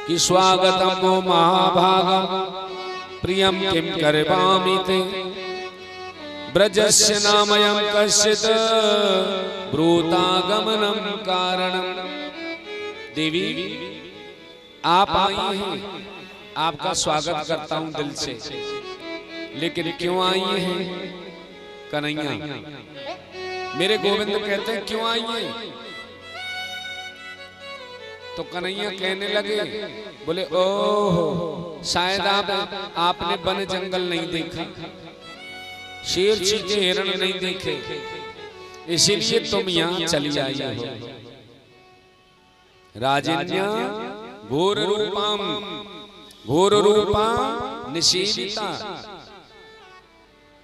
कि स्वागतम महाभागा प्रियम किम करवामि ते ब्रजस्य नामयं कश्चित् ब्रूतागमनम कारणम। देवी आप आई हैं, आपका स्वागत करता हूं दिल से, लेकिन क्यों आई हैं? कन्हैया मेरे गोविंद कहते हैं क्यों आई हैं? तो कन्हैया कहने लगे, बोले ओह शायद आपने वन जंगल नहीं देखा, शेर चीते हिरण नहीं देखे, इसीलिए तुम यहाँ चली आई हो। राजन्या घोर रूपा निषेविता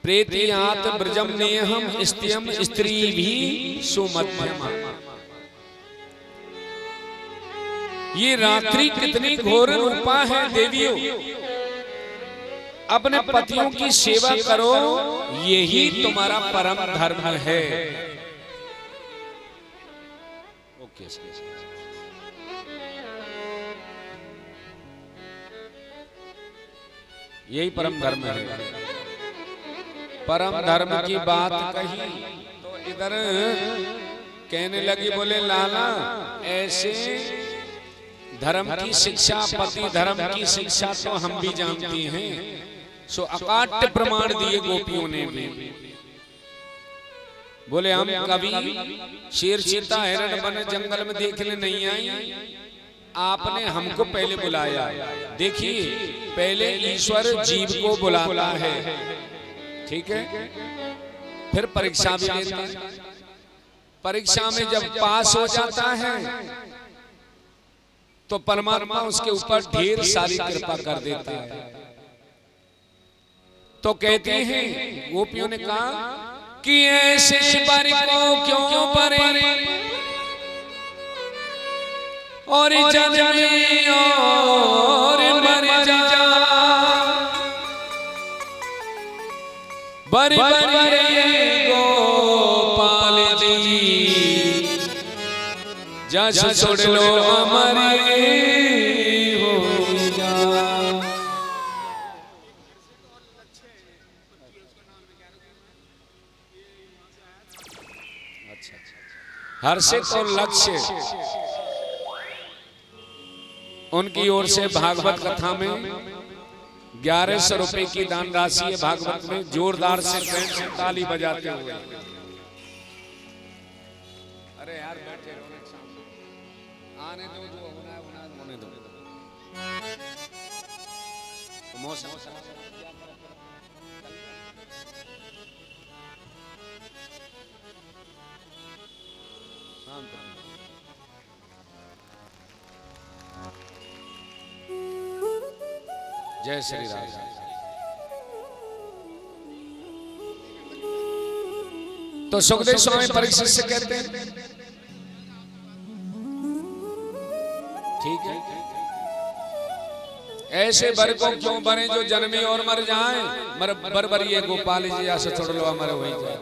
प्रेतियात ब्रजम नेहम स्त्यम स्त्री भी सुमध्यमा। ये रात्रि कितनी घोर रूपा है देवियों, अपने पतियों की सेवा करो, यही तुम्हारा परम धर्म है। ओके यही परम धर्म है। परम धर्म की बात कही तो इधर कहने लगी, बोले लाला ऐसे धर्म की शिक्षा, पति धर्म की शिक्षा तो हम भी जानती हैं, सो अकाट्य प्रमाण दिए गोपियों ने भी। बोले हम कभी शेर चीता हिरण वन जंगल में देखने नहीं आई, आपने हमको पहले बुलाया। देखिए पहले ईश्वर जीव को बुलाता है, ठीक है, फिर परीक्षा भी लेता है। परीक्षा में जब पास हो जाता है तो परमात्मा उसके ऊपर ढेर सारी कृपा कर देता है। तो कहते हैं गोपियों ने कहा कि ऐसे वर को क्यों परे और जन्मे और मर जा, बर गोपाल जी जस छोड़ लो हमारे हो जा। हर्षित और लक्ष्य उनकी ओर से भागवत कथा में 1100 रुपए की दान राशि है। भागवत में जोरदार से ताली बजाते हुए, अरे यार बैठे आने दो, जो होना है होने दो। मौसम जय श्री राम। तो सुखदेव स्वामी परीक्षित से कहते हैं ठीक है, ऐसे वर को क्यों बने जो जन्मे और मर जाए, बर ये गोपाल जी ऐसे छोड़ लो हमारे वही जाए।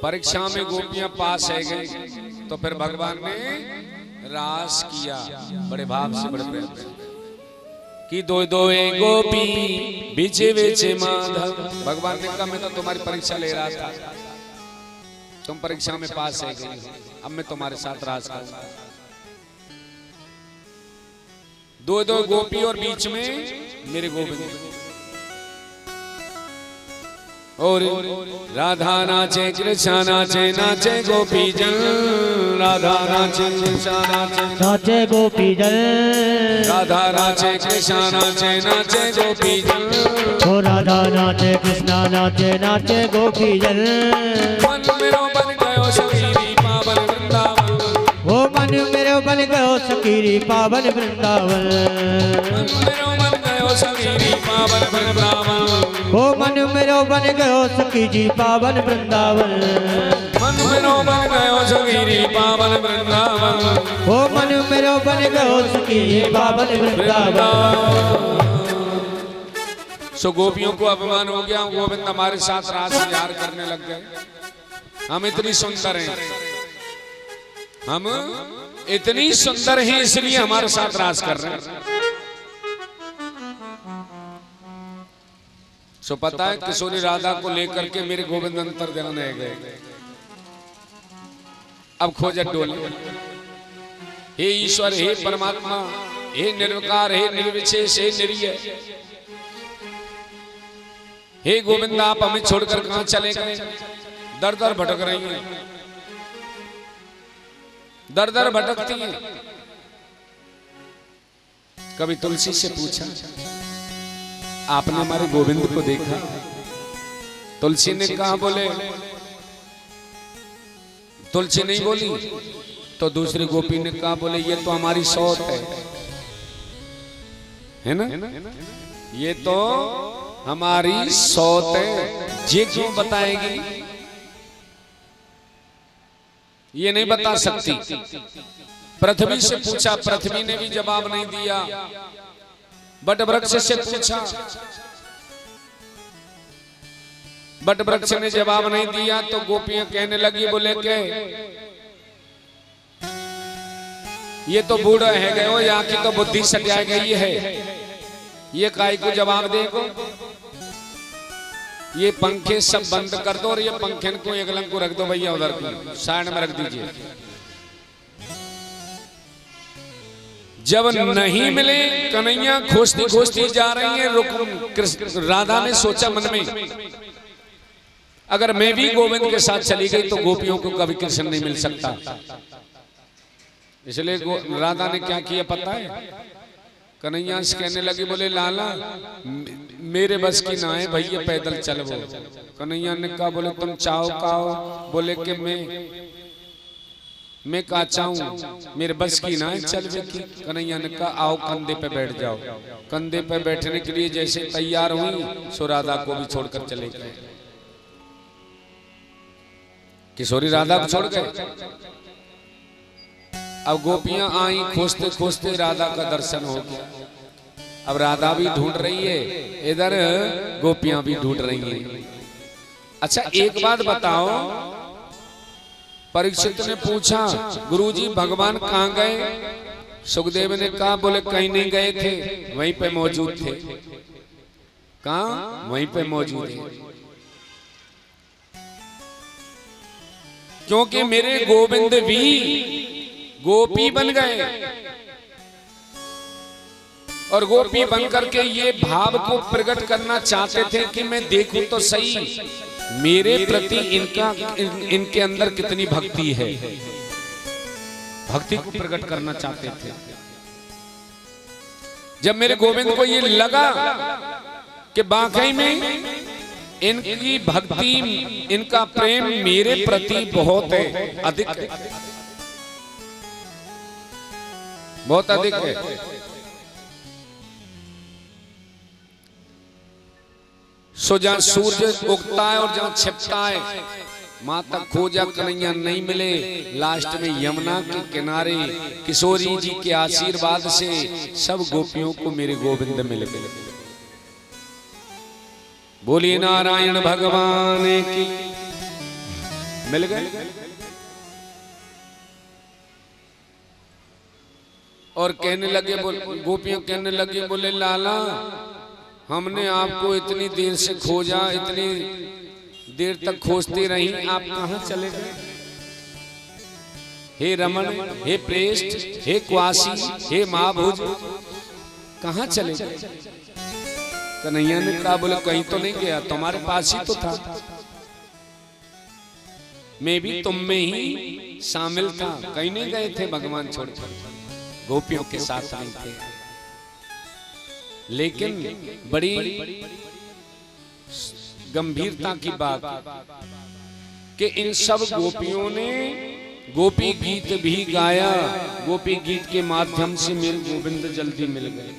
परीक्षा में गोपियां पास है गई तो फिर भगवान ने रास किया बड़े भाव से, बड़े प्रेम से कि दो गोपी बीचे बेचे माधव। भगवान ने कहा मैं तो तुम्हारी परीक्षा ले रहा था, तुम परीक्षा में पास है गई, अब मैं तुम्हारे साथ रास करूंगा। दो गोपी और बीच में मेरे गोविंद। और राधा नाचे कृष्ण नाचे, नाचे गोपी जन, राधा नाचे कृष्ण नाचे, नाचे गोपी जन, राधा नाचे कृष्ण नाचे, नाचे गोपी जन। ओ राधा नाचे कृष्ण नाचे, नाचे गोपी जन। मन मेरो बन गयो सखीरी पावन वृंदावन, ओ मन मेरो बन गयो सखीरी पावन वृंदावन। मन मेरो बन गयो सखीरी पावन वृंदावन, ओ मन मेरो बन गयो सखी जी पावन वृंदावन। मन मेरो बन गयो सखीरी पावन वृंदावन, ओ मन मेरो बन गयो सखी जी पावन वृंदावन। सो गोपियों को अभिमान हो गया, गोविंद हमारे साथ रास विहार करने लग गए। हम इतनी सुंदर हैं, हम इतनी सुंदर है इसलिए हमारे साथ राज कर रहे हैं। सो पता है किशोरी राधा को लेकर के मेरे गोविंद अंतर ध्यान रह गए। अब खोजत डोले, हे ईश्वर, हे परमात्मा, हे निर्विकार, हे निर्विशेष, हे निरीय, हे गोविंद आप हमें छोड़कर कहां चले गए? दर दर भटक रही हैं, दर दर भटकती हैं। कभी तुलसी से पूछा, आपने हमारे गोविंद को देखा? तुलसी ने कहा, बोले तुलसी नहीं बोली तो दूसरी गोपी ने कहा, बोले ये तो हमारी सौत है ना, ये तो हमारी सौत है। ये क्यों बताएगी? ये नहीं बता सकती। पृथ्वी से पूछा, पृथ्वी ने भी जवाब नहीं दिया। बट वृक्ष से पूछा, बट वृक्ष ने जवाब नहीं दिया। तो गोपियां कहने लगी, बोले के ये तो बूढ़ा है गए हो, यहाँ की तो बुद्धि सटिया गई है, ये काय को जवाब देगो? ये पंखे सब बंद कर दो और ये पंखे को एक लंग को रख दो भैया, उधर साइड में रख दीजिए। जब नहीं मिले, कन्हैया खोजती खोजती जा रही है। राधा ने सोचा मन में, अगर मैं भी गोविंद के साथ चली गई तो गोपियों को कभी कृष्ण नहीं मिल सकता। इसलिए राधा ने क्या किया पता है? कन्हैया से कहने लगी, बोले लाला मेरे बस की ना है भैया, पैदल चल वो। कन्हैया ने कहा, बोले तुम चाहो काओ? बोले कि मैं का चाहूं, मेरे बस की ना है, चल की। कन्हैया ने कहा, आओ कंधे पे बैठ जाओ। कंधे पे बैठने के लिए जैसे तैयार हुई, सो राधा को भी छोड़कर चले गए। किशोरी राधा को छोड़ गए। अब गोपियां आई, खोजते खोजते राधा का दर्शन हो गया। अब राधा भी ढूंढ रही है, इधर गोपियां भी ढूंढ रही हैं। अच्छा एक बात बताओ, परीक्षित ने पूछा, गुरुजी भगवान कहाँ गए? सुखदेव ने कहा, बोले कहीं नहीं गए थे, वहीं पे मौजूद थे। कहाँ? वहीं पे मौजूद है। क्योंकि मेरे गोविंद भी गोपी बन गए, और गोपी बनकर के ये भाव को प्रकट करना चाहते थे कि मैं देखूं तो सही मेरे प्रति इनके अंदर कितनी भक्ति है। भक्ति को प्रकट करना चाहते थे। जब मेरे गोविंद को ये लगा कि वाकई में इनकी भक्ति, इनका प्रेम मेरे प्रति बहुत है, अधिक है, बहुत अधिक है। सो जहां सूरज उगता है और जहां छिपता है, माता खोजा कन्हैया नहीं मिले। लास्ट में यमुना के किनारे किशोरी जी के आशीर्वाद से सब गोपियों को मेरे गोविंद मिल गए। बोलिए नारायण भगवान की। मिल गए। और कहने लगे, गोपियां कहने लगे, बोले लाला हमने आपको इतनी देर से खोजा, इतनी देर तक खोजती रही, आप कहां चले गए? हे रमण, हे प्रेष्ठ, हे क्वासी, हे महाभुज, कहां चले गए? कन्हैया ने कहा, बोले कहीं तो नहीं गया, तुम्हारे पास ही तो था, मैं भी तुम में ही शामिल था, कहीं नहीं गए थे भगवान छोड़कर, गोपियों के साथ नहीं थे। लेकिन बड़ी गंभीरता की बात कि इन सब गोपियों ने गोपी गीत भी गाया। गोपी गीत के माध्यम से मेरे गोविंद जल्दी मिल गए,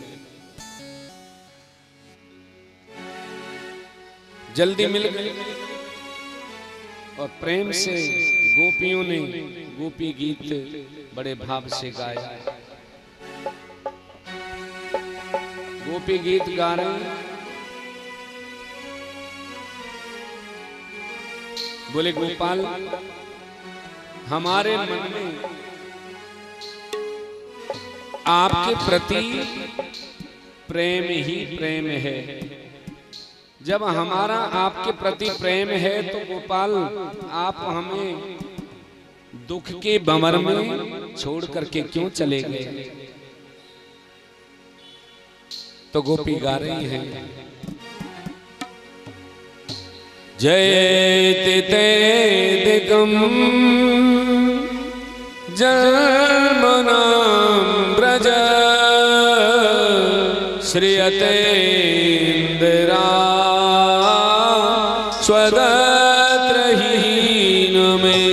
जल्दी मिल गए। और प्रेम से गोपियों ने गोपी गीत बड़े भाव से गाया। गोपी गीत गा रहे हैं, बोले गोपाल हमारे मन में आपके प्रति प्रेम ही प्रेम है। जब हमारा आपके प्रति प्रेम है तो गोपाल आप हमें दुख के भंवर में छोड़ करके क्यों चले गए? तो गोपी गा रही हैं, जयति ते दिगम जन्मनाम ब्रज श्रियते इंदिरा स्वदत्रहीन में।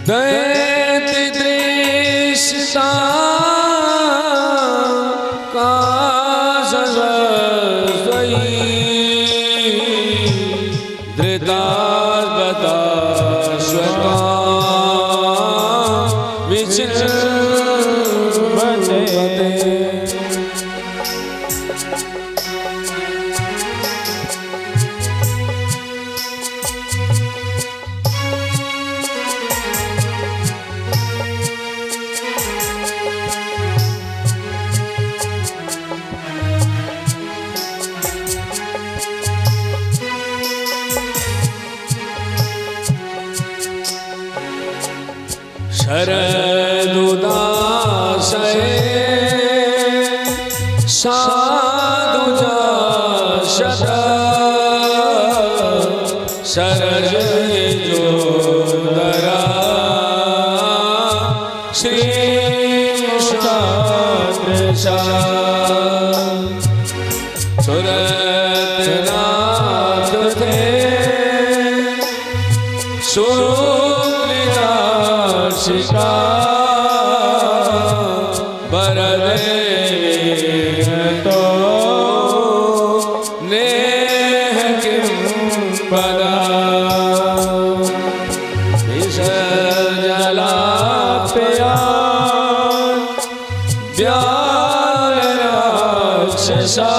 दैत्य दृष्टा काजलस्वयी धृतार्बदा स्वका विचिन्वते। शरदुदासये साधुजा शत सरज जोदरा श्री शास्त्रशा सुरतनाथ थे शिका बरदे तो नेह किम बदा जला प्या व्याल राक्षसा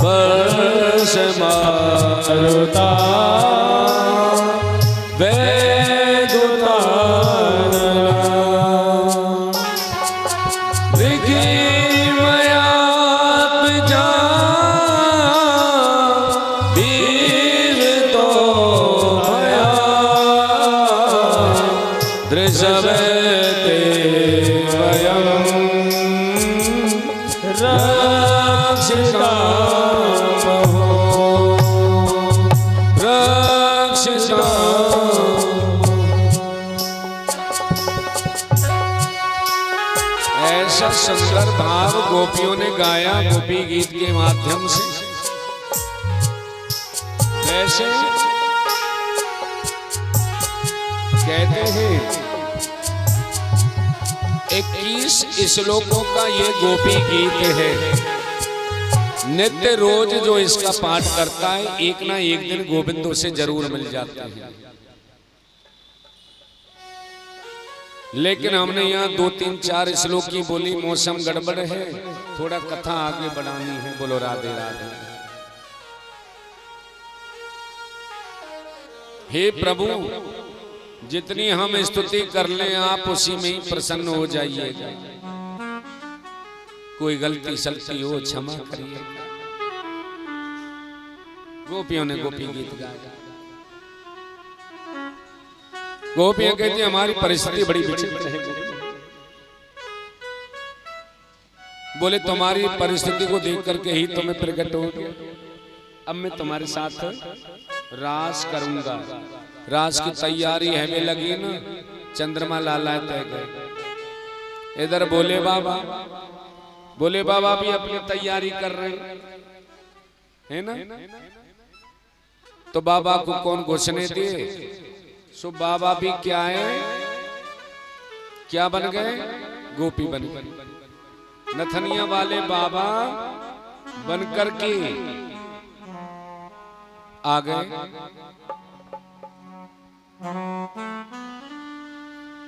वर्ष मारुता दृशवते वयं रक्षितामहो रक्षिता। ऐसा सुंदर भाव गोपियों ने गाया गोपी गीत के माध्यम से। वैसे कहते हैं 21 श्लोकों का ये गोपी गीत है। नित्य रोज जो इसका पाठ करता है एक ना एक दिन गोविंद उसे जरूर मिल जाता है। लेकिन हमने यहाँ 2, 3, 4 श्लोक की बोली, मौसम गड़बड़ है, थोड़ा कथा आगे बढ़ानी है। बोलो राधे राधे। हे प्रभु, जितनी हम स्तुति कर लें आप उसी में ही प्रसन्न हो जाइएगा। कोई गलती सलती हो क्षमा करिए। गोपियों ने गोपी गीत गाया। गोपियां कहती हमारी परिस्थिति बड़ी विचित्र है। बोले तुम्हारी परिस्थिति को देख करके ही तुम्हें प्रकट हो गया। अब मैं तुम्हारे साथ रास करूंगा। रास की तैयारी है में लगी ना, चंद्रमा लालाते गए। इधर बोले बाबा भी अपनी तैयारी कर रहे हैं ना। तो बाबा को कौन घोषणे दिए? सो बाबा भी क्या है, क्या बन गए? गोपी बन गए। नथनिया वाले बाबा बन करके आ गए।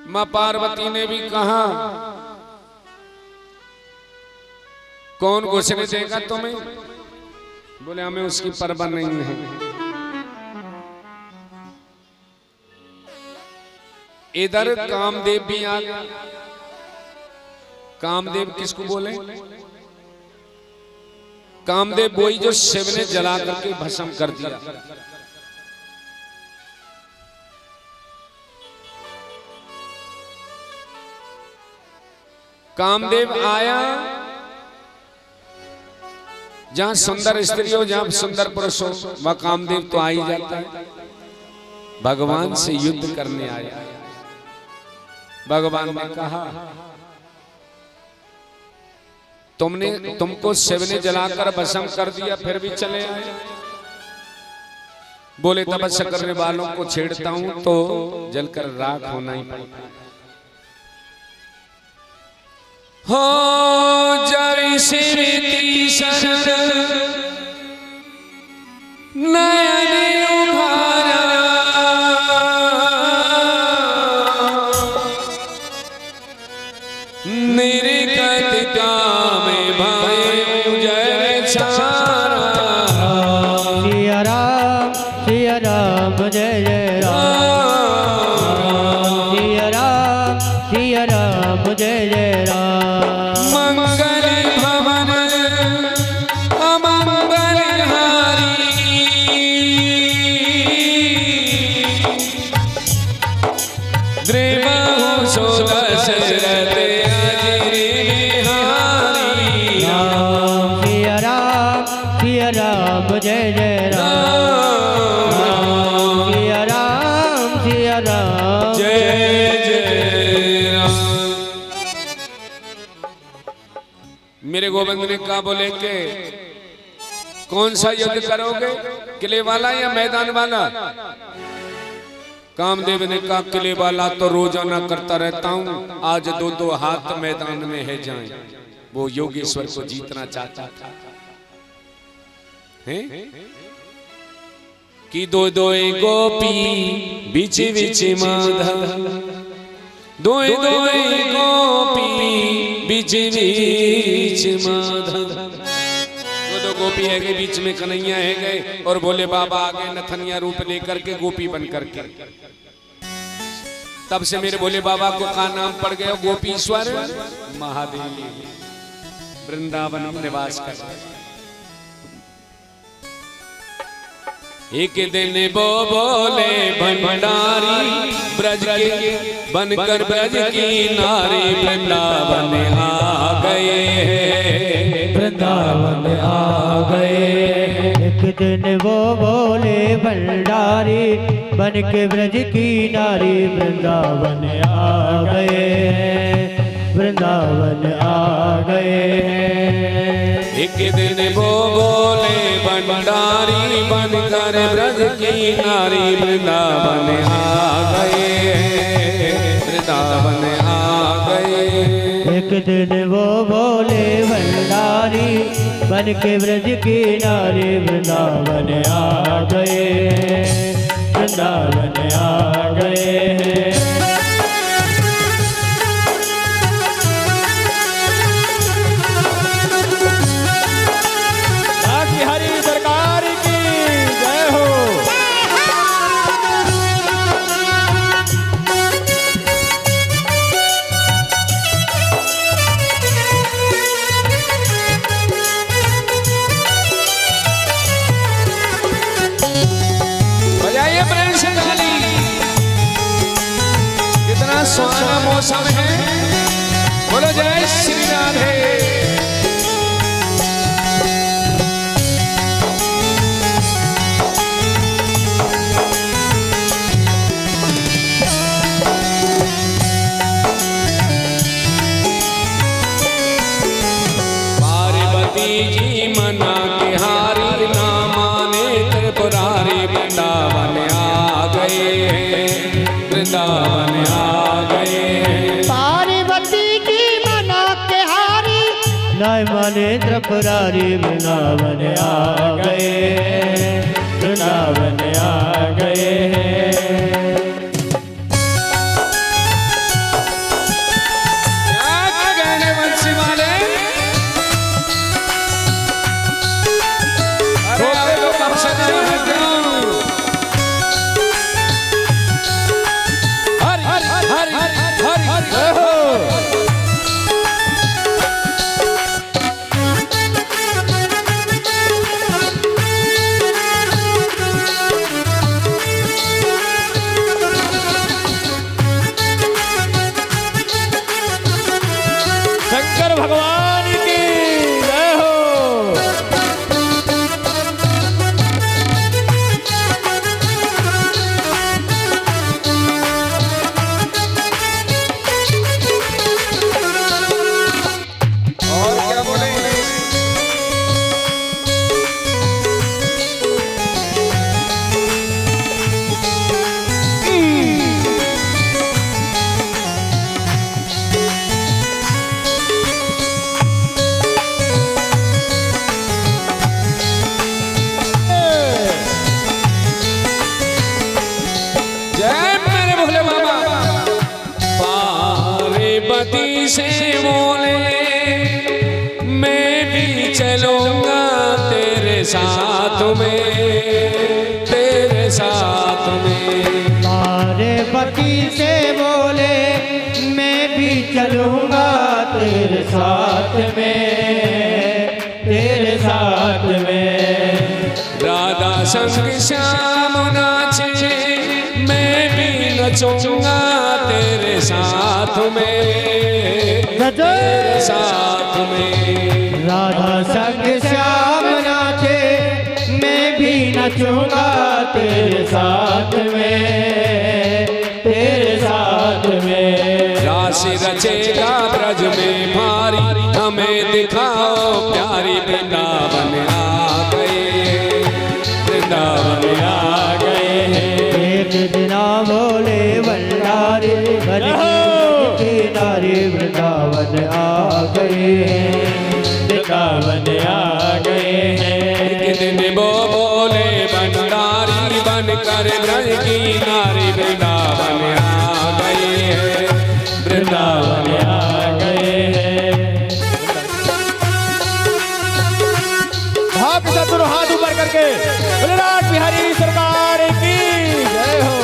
मां पार्वती ने भी कहा कौन घुसने देगा तुम्हें? बोले हमें उसकी परवाह नहीं है। इधर कामदेव भी आ गया। कामदेव किसको बोले? कामदेव वही जो शिव ने जला करके भस्म कर दिया। कामदेव आया, जहां सुंदर स्त्री हो, जहां सुंदर पुरुष हो, वह कामदेव तो आ ही जाता है। भगवान से युद्ध करने आया। भगवान ने कहा तुमको शिव ने जलाकर भस्म कर दिया, फिर भी चले आए। बोले तपस्या करने वालों को छेड़ता हूं तो जलकर राख होना ही पड़ता है। हो जय शिवती शरण नयन उघारा, निर्गत काम भाई जय सारा। सिया राम जय जय राम। सिया राम जय जय राम। मंगल भवन अमंगल हारी, द्रिबाहु सो दशरथ अजय बिहारी। सिया राम जय जय राम। सिया राम जय जय राम। मेरे गोविंद ने कहा, बोले के कौन सा युद्ध करोगे, किले वाला या मैदान वाला? कामदेव ने कहा किले वाला तो रोजाना करता रहता हूं, आज दो दो हाथ मैदान में है जाएं। वो योगेश्वर को जीतना चाहता था। हैं? कि दो दो गोपी बीच बीच माधव, दो दो गोपी बीच बीच माधव। दो गोपी है गए, बीच में कन्हैया है गए, और भोले बाबा आ गए नथनिया रूप लेकर के, गोपी बन करके। तब से मेरे भोले बाबा को का नाम पड़ गया गोपीश्वर महादेव। वृंदावन में निवास कर। एक दिन वो बोले भंडारी ब्रज के, बनकर ब्रज की नारी वृंदावन आ गए। वृंदावन आ गए। एक दिन वो बोले भंडारी, बन के ब्रज की नारी वृंदावन आ गए। वृंदावन आ गए। एक दिन वो बोले भंडारी, बनकर ब्रज की नारी वृंदावन आ गए। वृंदावन आ गए। एक दिन वो बोले भंडारी, बन के ब्रज की नारी वृंदावन आ गए। वृंदावन आ गए। सुहाना मौसम है, बोलो जय श्री राधे। पार्वती जी मना के हारी, ना माने त्रिपुरारी वृंदावन आ गए। वृंदावन आ गए। पार्वती की मना के हारी, लाए माने त्रिपुरारी वृंदावन आ गए, वृंदावन आ गए। शंकर भगवान की जय हो। और क्या बोले? पार्वती से बोले मैं भी चलूंगा तेरे साथ में, तेरे साथ में। पार्वती से बोले मैं भी चलूंगा तेरे साथ में, तेरे साथ में। राधा संग श्याम नाचे मैं भी नचूंगा तेरे साथ में, तेरे साथ में। राधा संग श्याम नाचे मैं भी नचूंगा तेरे साथ में, तेरे साथ में। रास रचेगा ब्रज में भारी हमें दिखाओ प्यारी, वृंदावन आ गए, वृंदावन आ गए हैं। एक दिना बोले भंडारी बन के नारी वृंदावन आ गए हैं, वृंदावन आ गए हैं। एक दिन वो बोले भंडारी बन कर ब्रज की नारी वृंदावन आ गए हैं, वृंदावन आ गए हैं। भाग सतुर हाथ ऊपर करके बोले राज बिहारी सरकार की जय हो।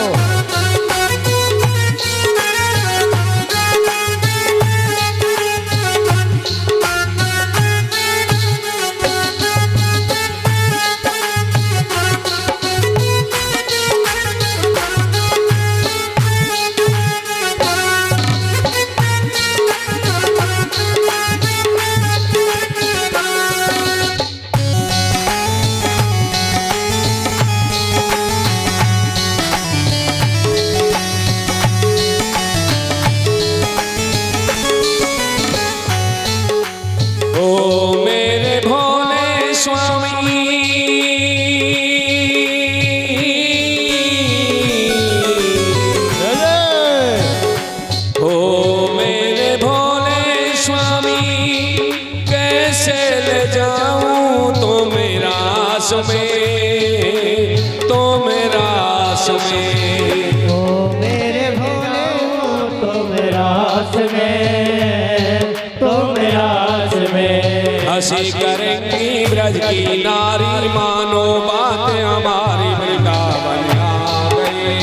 हंसी करेंगी ब्रज की नारी मानो बात हमारी, वृंदावन आ गए,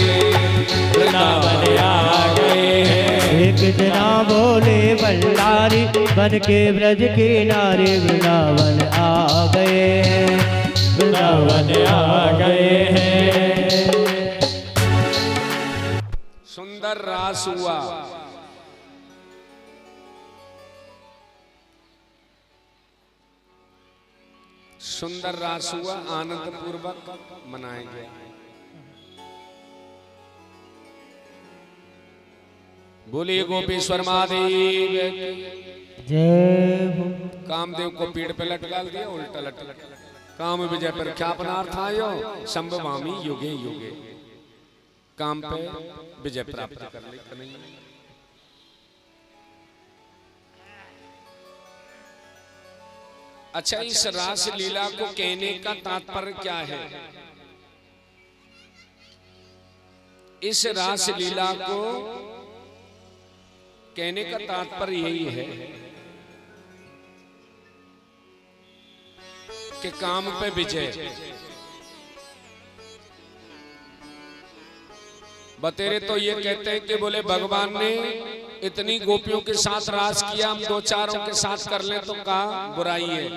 वृंदावन आ गए। एक दिना बोले भंडारी बन के ब्रज की नारी वृंदावन आ गए, वृंदावन आ गए हैं। सुंदर रास हुआ, सुंदर रास हुआ, आनंद पूर्वक मनाएंगे। बोलिए गोपीश्वर महादेव जय हो। कामदेव को पीड़ पे लटका दिया, उल्टा लटका। काम विजय पर ख्यापनार्थ आयो, संभवामी युगे युगे। काम पे विजय प्राप्त कर ले कन्हैया। अच्छा, इस रास लीला को कहने का तात्पर्य क्या है? इस रास लीला को कहने का तात्पर्य यही है कि काम पे विजय। बतेरे तो ये कहते हैं कि बोले भगवान ने इतनी गोपियों के साथ रास किया, हम दो चारों के साथ कर लें तो कहा बुराई है।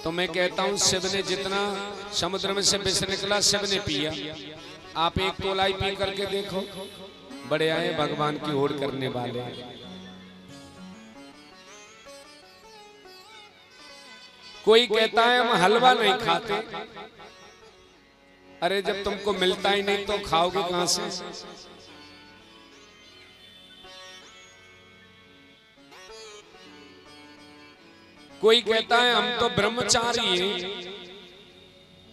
तो मैं कहता हूं शिव ने जितना समुद्र में से विष निकला शिव ने पिया। आप एक तोलाई पी करके देखो, बड़े आए भगवान की होड़ करने वाले। कोई कहता है हम हलवा नहीं खाते। अरे जब तुमको मिलता ही नहीं तो खाओगे कहां से? कोई कहता है हम तो ब्रह्मचारी हैं।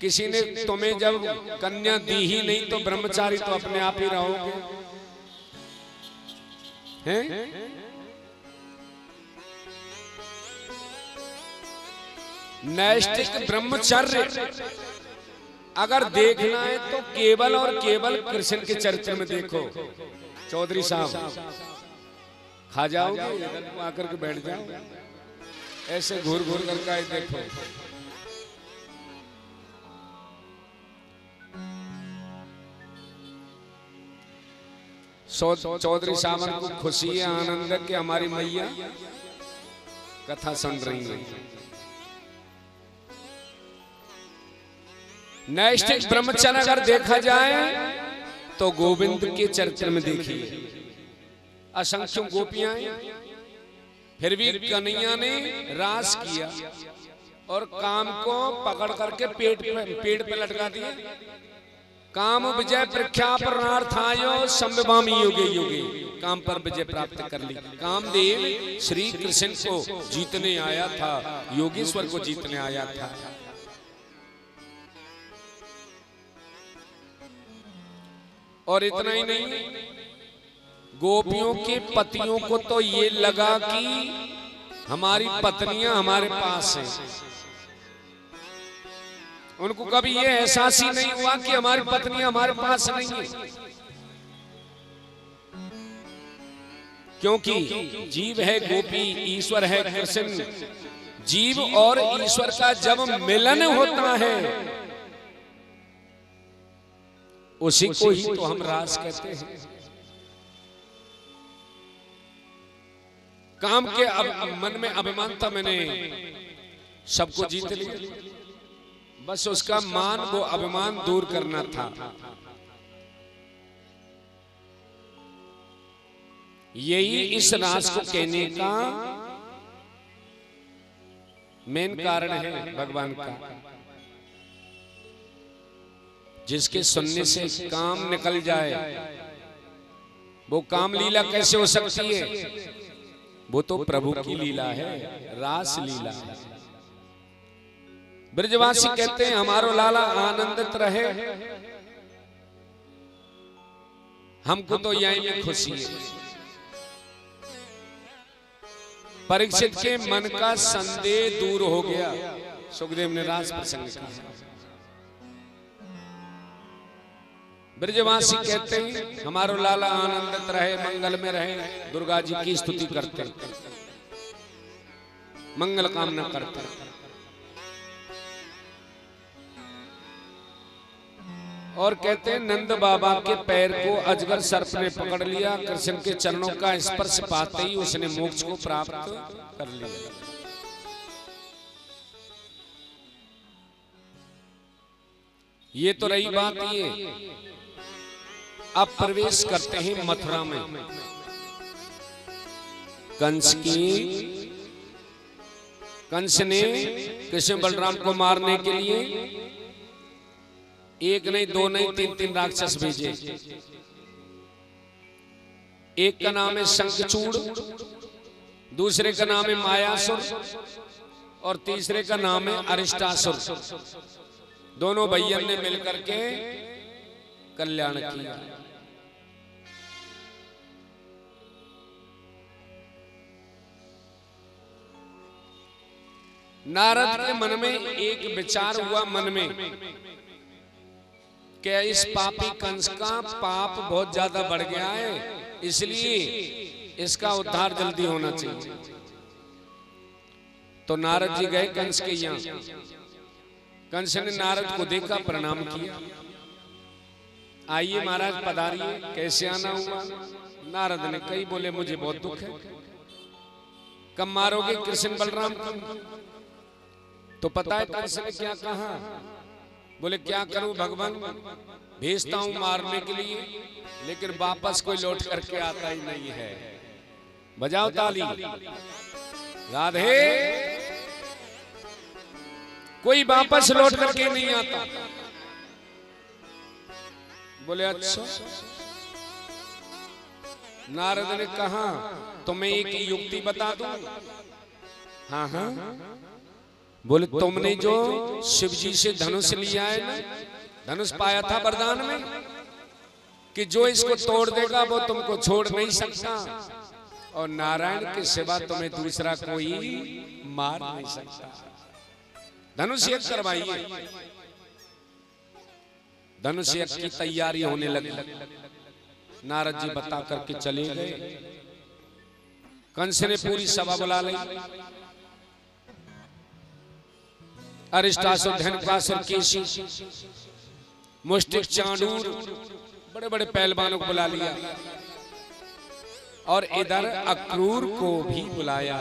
किसी ने तुम्हें जब कन्या दी ही नहीं तो ब्रह्मचारी तो अपने आप ही रहोगे, हैं? नैष्ठिक ब्रह्मचर्य अगर देखना है तो केवल और केवल कृष्ण के चरित्र में देखो। चौधरी साहब खा जाओगे, इधर को आकर के बैठ जाओ, ऐसे घूर घूर करके देखो। चौधरी साहब को खुशी है, आनंद है कि हमारी मैया कथा सुन रही है। नैष्ठिक ब्रह्मचर्य अगर देखा जाए तो गोविंद के चरित्र में देखिए, असंख्य गोपियां फिर भी कन्हैया ने रास किया और काम को पकड़ करके पेड़ पे लटका दिया। काम विजय प्रख्या प्रार्थायो संविभामी युगे युगे, काम पर विजय प्राप्त कर ली। कामदेव श्री कृष्ण को जीतने आया था, योगेश्वर को जीतने आया था। और इतना ही नहीं, गोपियों के पतियों को तो ये लगा कि हमारी पत्नियां हमारे पास हैं। उनको कभी ये एहसास ही नहीं हुआ कि हमारी पत्नियां हमारे पास नहीं है, क्योंकि जीव है गोपी, ईश्वर है कृष्ण। जीव और ईश्वर का जब मिलन होता है उसी को ही तो हम रास कहते हैं। काम के मन में अभिमान था, मैंने सबको जीत लिया, बस उसका मान वो अभिमान दूर करना था। यही इस रास को कहने का मेन कारण है भगवान का। जिसके सुनने से काम निकल जाए, वो काम लीला कैसे हो सकती है? वो तो प्रभु की लीला है, रास लीला। ब्रजवासी कहते हैं हमारो लाला आनंदित रहे, हमको तो यही में खुशी है। परीक्षित के मन का संदेह दूर हो गया। सुखदेव ने रास प्रसंग कहा। ब्रजवासी कहते हैं हमारो लाला आनंदित रहे, मंगल में रहे। दुर्गा जी की स्तुति करते, मंगल कामना करते। और कहते हैं नंद बाबा के पैर को अजगर सर्प ने पकड़ लिया। कृष्ण के चरणों का स्पर्श पाते ही उसने मोक्ष को प्राप्त कर लिया। ये तो रही बात। ये अब प्रवेश करते हैं मथुरा में। कंस ने कृष्ण बलराम को मारने के लिए एक नहीं, दो नहीं, तीन तीन राक्षस भेजे। एक का नाम है शंखचूड़, दूसरे का नाम है मायासुर और तीसरे का नाम है अरिष्टासुर। दोनों भैया ने मिलकर के कल्याण किया। नारद के मन में एक विचार हुआ, मन में, क्या इस पापी कंस का पाप बहुत ज्यादा बढ़ गया है, इसलिए इसका उद्धार जल्दी होना चाहिए। तो नारद जी गए कंस के यहाँ। कंस ने नारद को देखा, प्रणाम किया, आइए महाराज पधारिए, कैसे आना हुआ। नारद ने कही, बोले मुझे बहुत दुख है। कब मारोगे कृष्ण बलराम को? तो पता है कंस ने क्या कहा? बोले क्या करूं भगवान, भेजता हूं मारने के लिए, लेकिन वापस कोई लौट करके आता ही नहीं है। बजाओ ताली, राधे। कोई वापस लौट करके नहीं आता। बोले अच्छा। नारद ने कहा, तो मैं एक युक्ति बता दूं। हाँ हाँ। बोले तुमने जो शिव जी से धनुष लिया है ना, धनुष पाया था वरदान में, कि जो इसको तोड़ देगा वो तुमको छोड़ नहीं सकता, और नारायण के सिवा तुम्हें दूसरा कोई मार नहीं सकता। धनुष यज्ञ करवाइए। धनुष यज्ञ की तैयारी होने लगी। नारद जी बता करके चले गए। कंस ने पूरी सभा बुला ली। अरिष्टासुर, धनुकासुर, केशी, मुष्टिक, चांडूर, बड़े बड़े पहलवानों को बुला लिया, और इधर अक्रूर को भी बुलाया।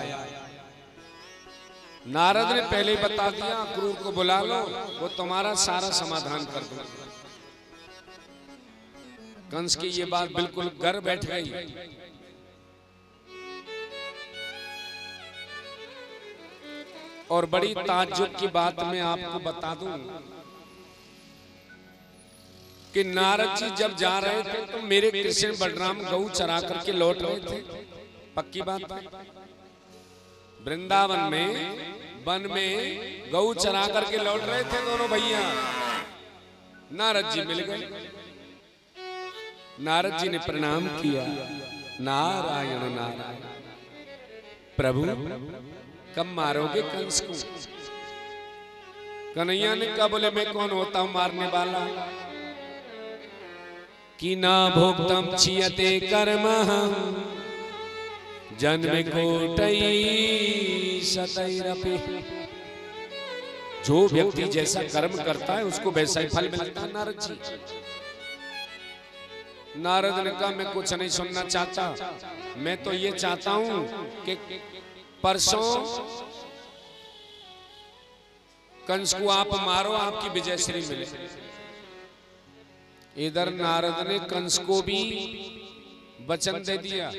नारद ने पहले ही बता दिया, अक्रूर को बुला लो, वो तुम्हारा सारा समाधान कर दो। कंस की ये बात बिल्कुल घर बैठ गई। और बड़ी ताज्जुब की बात मैं आपको बता दूं कि नारद जी जब जा रहे थे तो मेरे कृष्ण बलराम गऊ चरा करके लौट रहे थे। पक्की बात है, वृंदावन में वन में गऊ चरा करके लौट रहे थे दोनों भैया। नारद जी मिल गए। नारद जी ने प्रणाम किया, नारायण नारायण। प्रभु कब मारोगे कंस को? कन्हैया ने कहा, बोले मैं कौन होता हूं मारने वाला? कि ना भोक्तम छियते कर्म जन्म कोटई सतैरपि। जो व्यक्ति जैसा कर्म करता है उसको वैसा ही फल मिलता है। नारद जी, नारद ने कहा, मैं कुछ नहीं सुनना चाहता, मैं तो ये चाहता हूं कि परसों कंस को आप मारो, आपकी विजय श्री मिले। इधर नारद ने कंस को भी वचन दे दिया,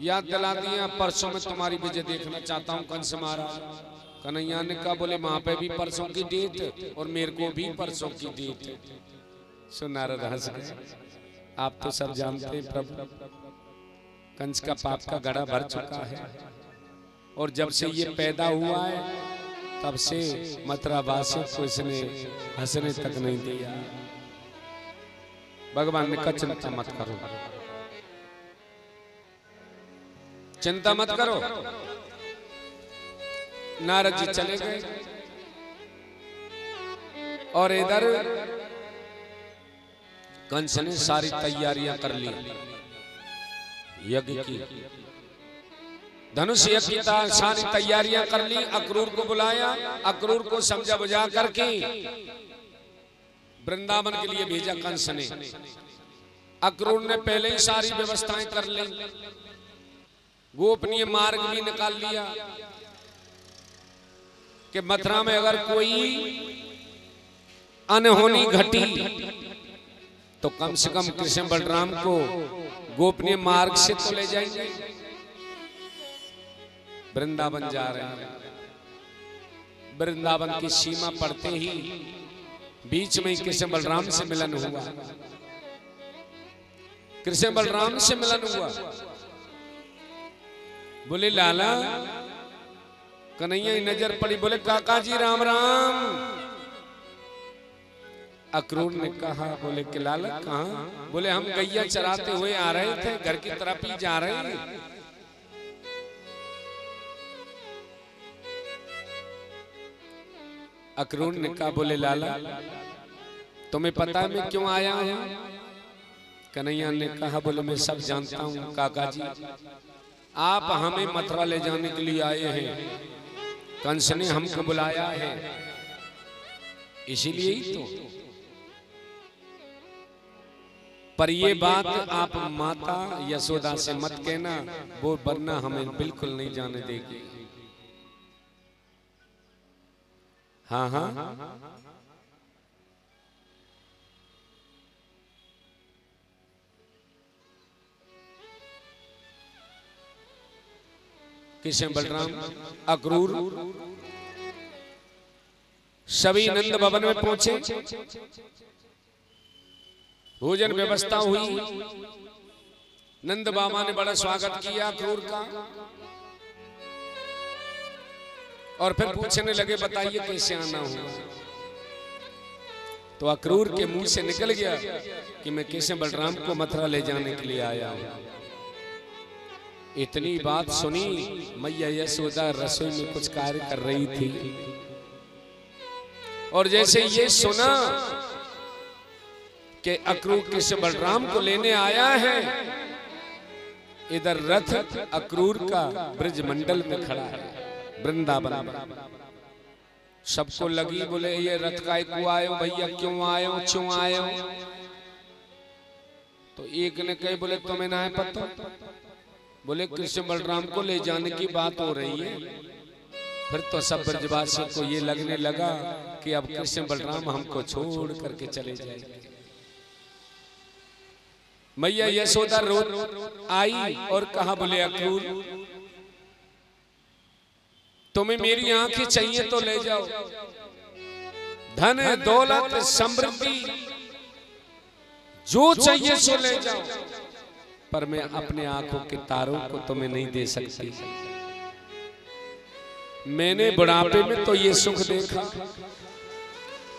याद दिला दिया, परसों में तुम्हारी विजय देखना चाहता हूं कंस मारा। कन्हैया ने कहा, बोले वहां पे भी परसों की डेट और मेरे को भी परसों की डेट। सो नारद हंस गए। आप तो सब जानते हैं प्रभु, कंस का पाप का घड़ा भर चुका है, और जब से ये पैदा हुआ है तब से मथुरा वासियों को इसने हंसने तक नहीं दिया। भगवान ने कहा, चिंता मत करो, चिंता मत करो। नारद जी चले गए और इधर कंस ने सारी तैयारियां कर ली यज्ञ की। धनुष यज्ञ की सारी तैयारियां कर ली। अक्रूर को बुलाया, अक्रूर को समझा बुझा करके वृंदावन के लिए भेजा कंस ने। अक्रूर ने पहले ही सारी व्यवस्थाएं कर ली, गोपनीय मार्ग भी निकाल लिया कि मथुरा में अगर कोई अनहोनी घटी तो कम से कम कृष्ण बलराम को गोपनीय मार्ग से तो ले जाएंगे। वृंदावन जा रहे हैं। वृंदावन की सीमा पड़ते ही बीच में कृष्ण बलराम से मिलन हुआ। कृष्ण बलराम से मिलन हुआ। बोले लाला, कन्हैया की नजर पड़ी, बोले काका जी राम राम। अक्रूर ने कहा, बोले कि लाला कहाँ? बोले हम गैया चराते हुए आ रहे थे, घर की तरफ ही जा रहे हैं। अक्रूर ने कहा, बोले लाला तुम्हें पता है मैं क्यों आया हूं? कन्हैया ने कहा, बोले मैं सब जानता हूं काका जी, आप हमें मथुरा ले जाने के लिए आए हैं, कंस ने हमको बुलाया है, इसीलिए ही तो। पर ये बात आप माता यशोदा से मत कहना, वो वरना हमें बिल्कुल नहीं जाने देगी। हाँ हाँ, कृष्ण बलराम अक्रूर सभी नंद भवन में पहुंचे, भोजन व्यवस्था हुई, नंद बाबा ने बड़ा स्वागत किया अक्रूर का, और फिर पूछने लगे बताइए कैसे आना हुआ। तो अक्रूर के मुंह से निकल गया कि मैं कृष्ण बलराम को मथुरा ले जाने के लिए आया हूं। इतनी बात सुनी, मैया यशोदा रसोई में कुछ कार्य कर रही थी, और जैसे ये सुना कि अक्रूर कृष्ण बलराम को लेने आया है, इधर रथ अक्रूर का ब्रज मंडल में खड़ा है वृंदावन। सबको लगी, बोले ये रथ का क्यों आयो भैया, क्यों आयो, क्यों आयो? तो एक ने कहे, बोले तुम्हें ना है पता? बोले कृष्ण बलराम को ले जाने की बात हो रही है। फिर तो सब ब्रजवासियों को ये लगने लगा कि अब कृष्ण बलराम हमको छोड़ करके चले जाएंगे। मैया यशोदा रो आई और कहा, बोले अक्रूर तुम्हें मेरी आंखें चाहिए तो ले जाओ, धन दौलत समृद्धि जो चाहिए सो ले जाओ, पर मैं अपने आंखों के तारों को तुम्हें नहीं दे सकती। मैंने बुढ़ापे में तो ये सुख देखा,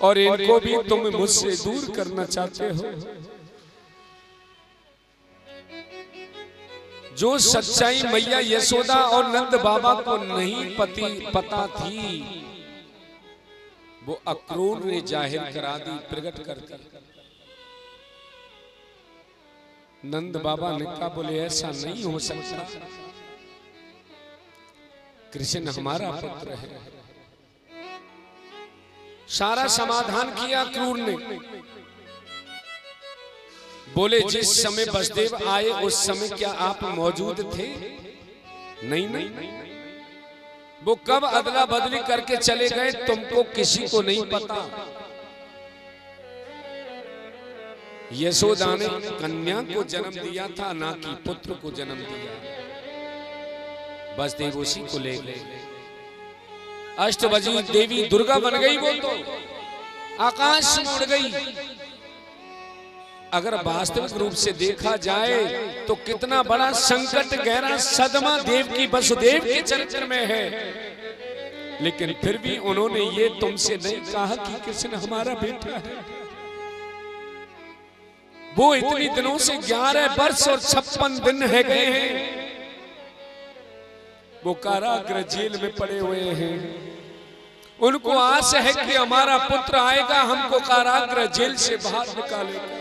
और इनको भी तुम मुझसे दूर करना चाहते हो। जो सच्चाई मैया यशोदा और नंद बाबा को नहीं पता थी, वो अक्रूर ने जाहिर करा दी, प्रकट कर दी। नंद बाबा ने कहा, बोले ऐसा नहीं हो सकता, कृष्ण हमारा पुत्र है। सारा समाधान किया अक्रूर ने। बोले जिस समय वसुदेव आए उस समय क्या आप मौजूद थे? नहीं नहीं, वो कब अदला बदली करके चले गए तुमको किसी को नहीं पता। यशोदा ने कन्या को जन्म दिया था, ना कि पुत्र को जन्म दिया। वसुदेव उसी को ले गए। अष्टभुजी देवी दुर्गा बन गई, वो तो आकाश में उड़ गई। अगर वास्तविक रूप से देखा जाए तो कितना बड़ा संकट, गहरा सदमा देव की वसुदेव के चरित्र में है, लेकिन फिर भी उन्होंने ये तुमसे नहीं कहा कि कृष्ण हमारा बेटा है। वो इतनी दिनों से 11 वर्ष और 56 दिन है गए हैं, वो कारागृह जेल में पड़े हुए हैं। उनको आस है कि हमारा पुत्र आएगा, हमको कारागृह जेल से बाहर निकालेगा।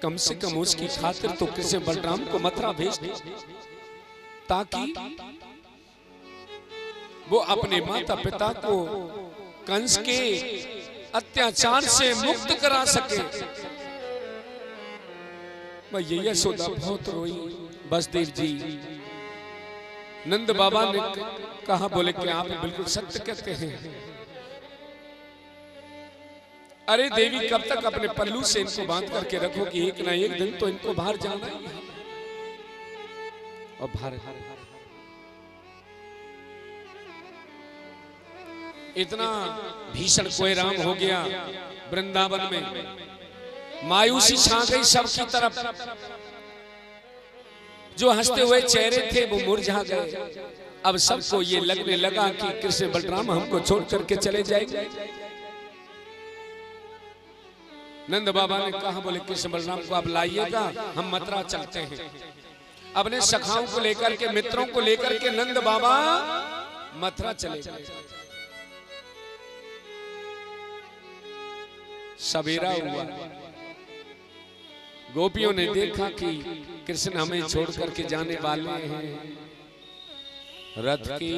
कम से कम उसकी खातिर तो कृष्ण बलराम को मथुरा भेज दे, ताकि वो अपने माता पिता को कंस के अत्याचार से मुक्त करा सके। मैया यशोदा बहुत रोई। वसुदेव जी, नंद बाबा ने कहा, बोले कि आप बिल्कुल सत्य कहते हैं। अरे देवी, कब तक अपने पल्लू से इनको बांध करके रखो कि एक ना एक दिन तो इनको बाहर जाना ही है। और बाहर इतना भीषण कोहराम हो गया वृंदावन में, मायूसी छा गई सबकी तरफ। जो हंसते हुए चेहरे थे वो मुरझा गए। अब सबको ये लगने लगा कि कृष्ण बलराम हमको छोड़ करके चले जाएंगे। नंद बाबा ने कहा, बोले कृष्ण बलराम को आप लाइएगा, हम मथुरा चलते हैं। अपने सखाओं को लेकर के, मित्रों को लेकर के नंद बाबा मथुरा चले गए। सवेरा हुआ, गोपियों ने देखा कि कृष्ण हमें छोड़ करके जाने वाले हैं, रथ के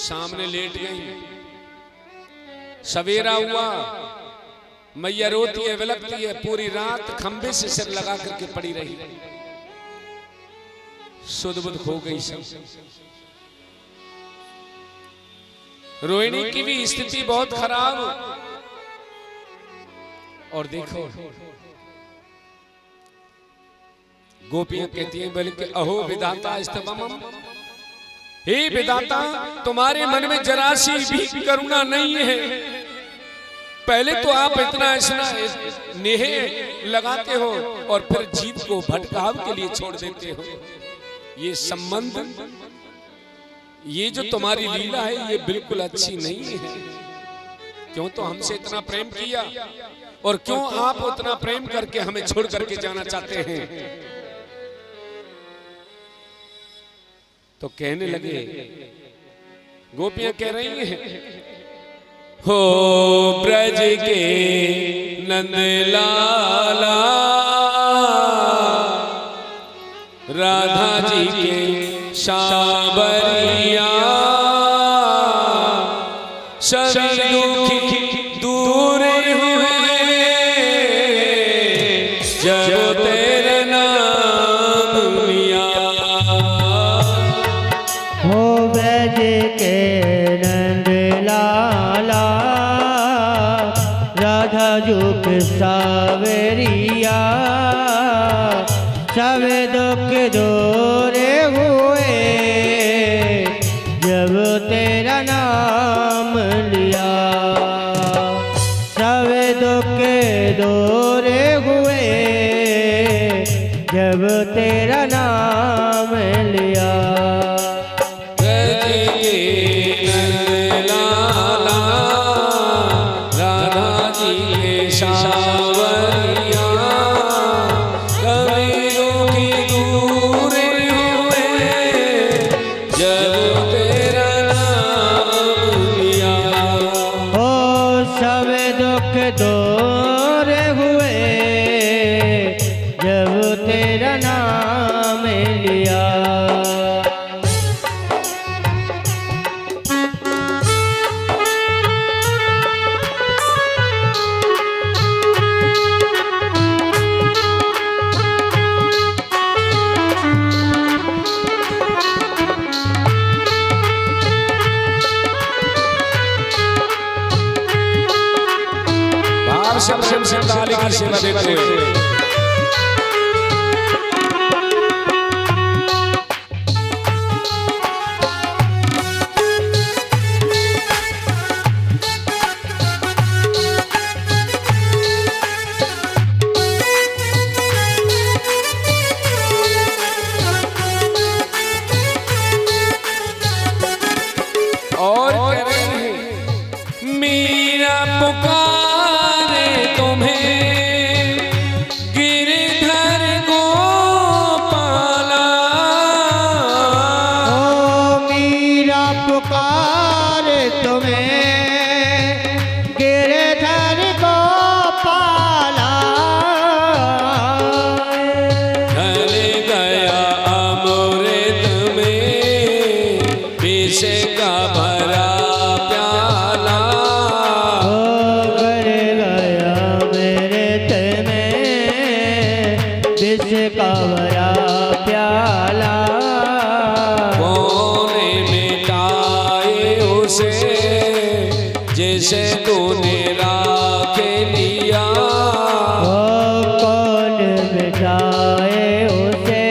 सामने लेट गई। सवेरा हुआ, मैया रोती है, विलखती है, पूरी रात खंबे से सिर लगा करके पड़ी रही, सुध बुध खो गई सब। रोहिणी की भी स्थिति बहुत खराब। और देखो गोपियां कहती हैं, बल्कि अहो विधाता स्तवमम, हे विधाता तुम्हारे मन में जरा सी भी करुणा नहीं है। पहले तो आप इतना ऐसा नेह लगाते हो और फिर जीव को भटकाव के लिए छोड़ देते हो। ये संबंध, ये जो तुम्हारी लीला है, ये बिल्कुल अच्छी नहीं है। क्यों तो हमसे इतना प्रेम किया, और क्यों आप उतना प्रेम करके हमें छोड़ करके जाना चाहते हैं। तो कहने लगे, गोपियां कह रही हैं, हो ब्रज के नंदलाला, राधा जी के सांवरिया, सभी दुखी दूर हुए जब तेरा नाम लिया। हो ब्रज के नंदलाला, राधा जुग सावरिया, सब दुख दूर हुए जब तेरा नाम लिया। सब दुख दूर हुए जब तेरा नाम लिया। दूर हुए जब तेरा नाम लिया। ताली की सेवा देते हुए और मेरा पुकारे तुम्हें गिरधर गोपाला। ओ मीरा पुकार तुम्हें गिरधर गोपाला। ढल गया अमृत में विष का भरा प्याला। का भरा प्याला। कौन मिटाए उसे जैसे तूने राख लिया। कौन मिटाए उसे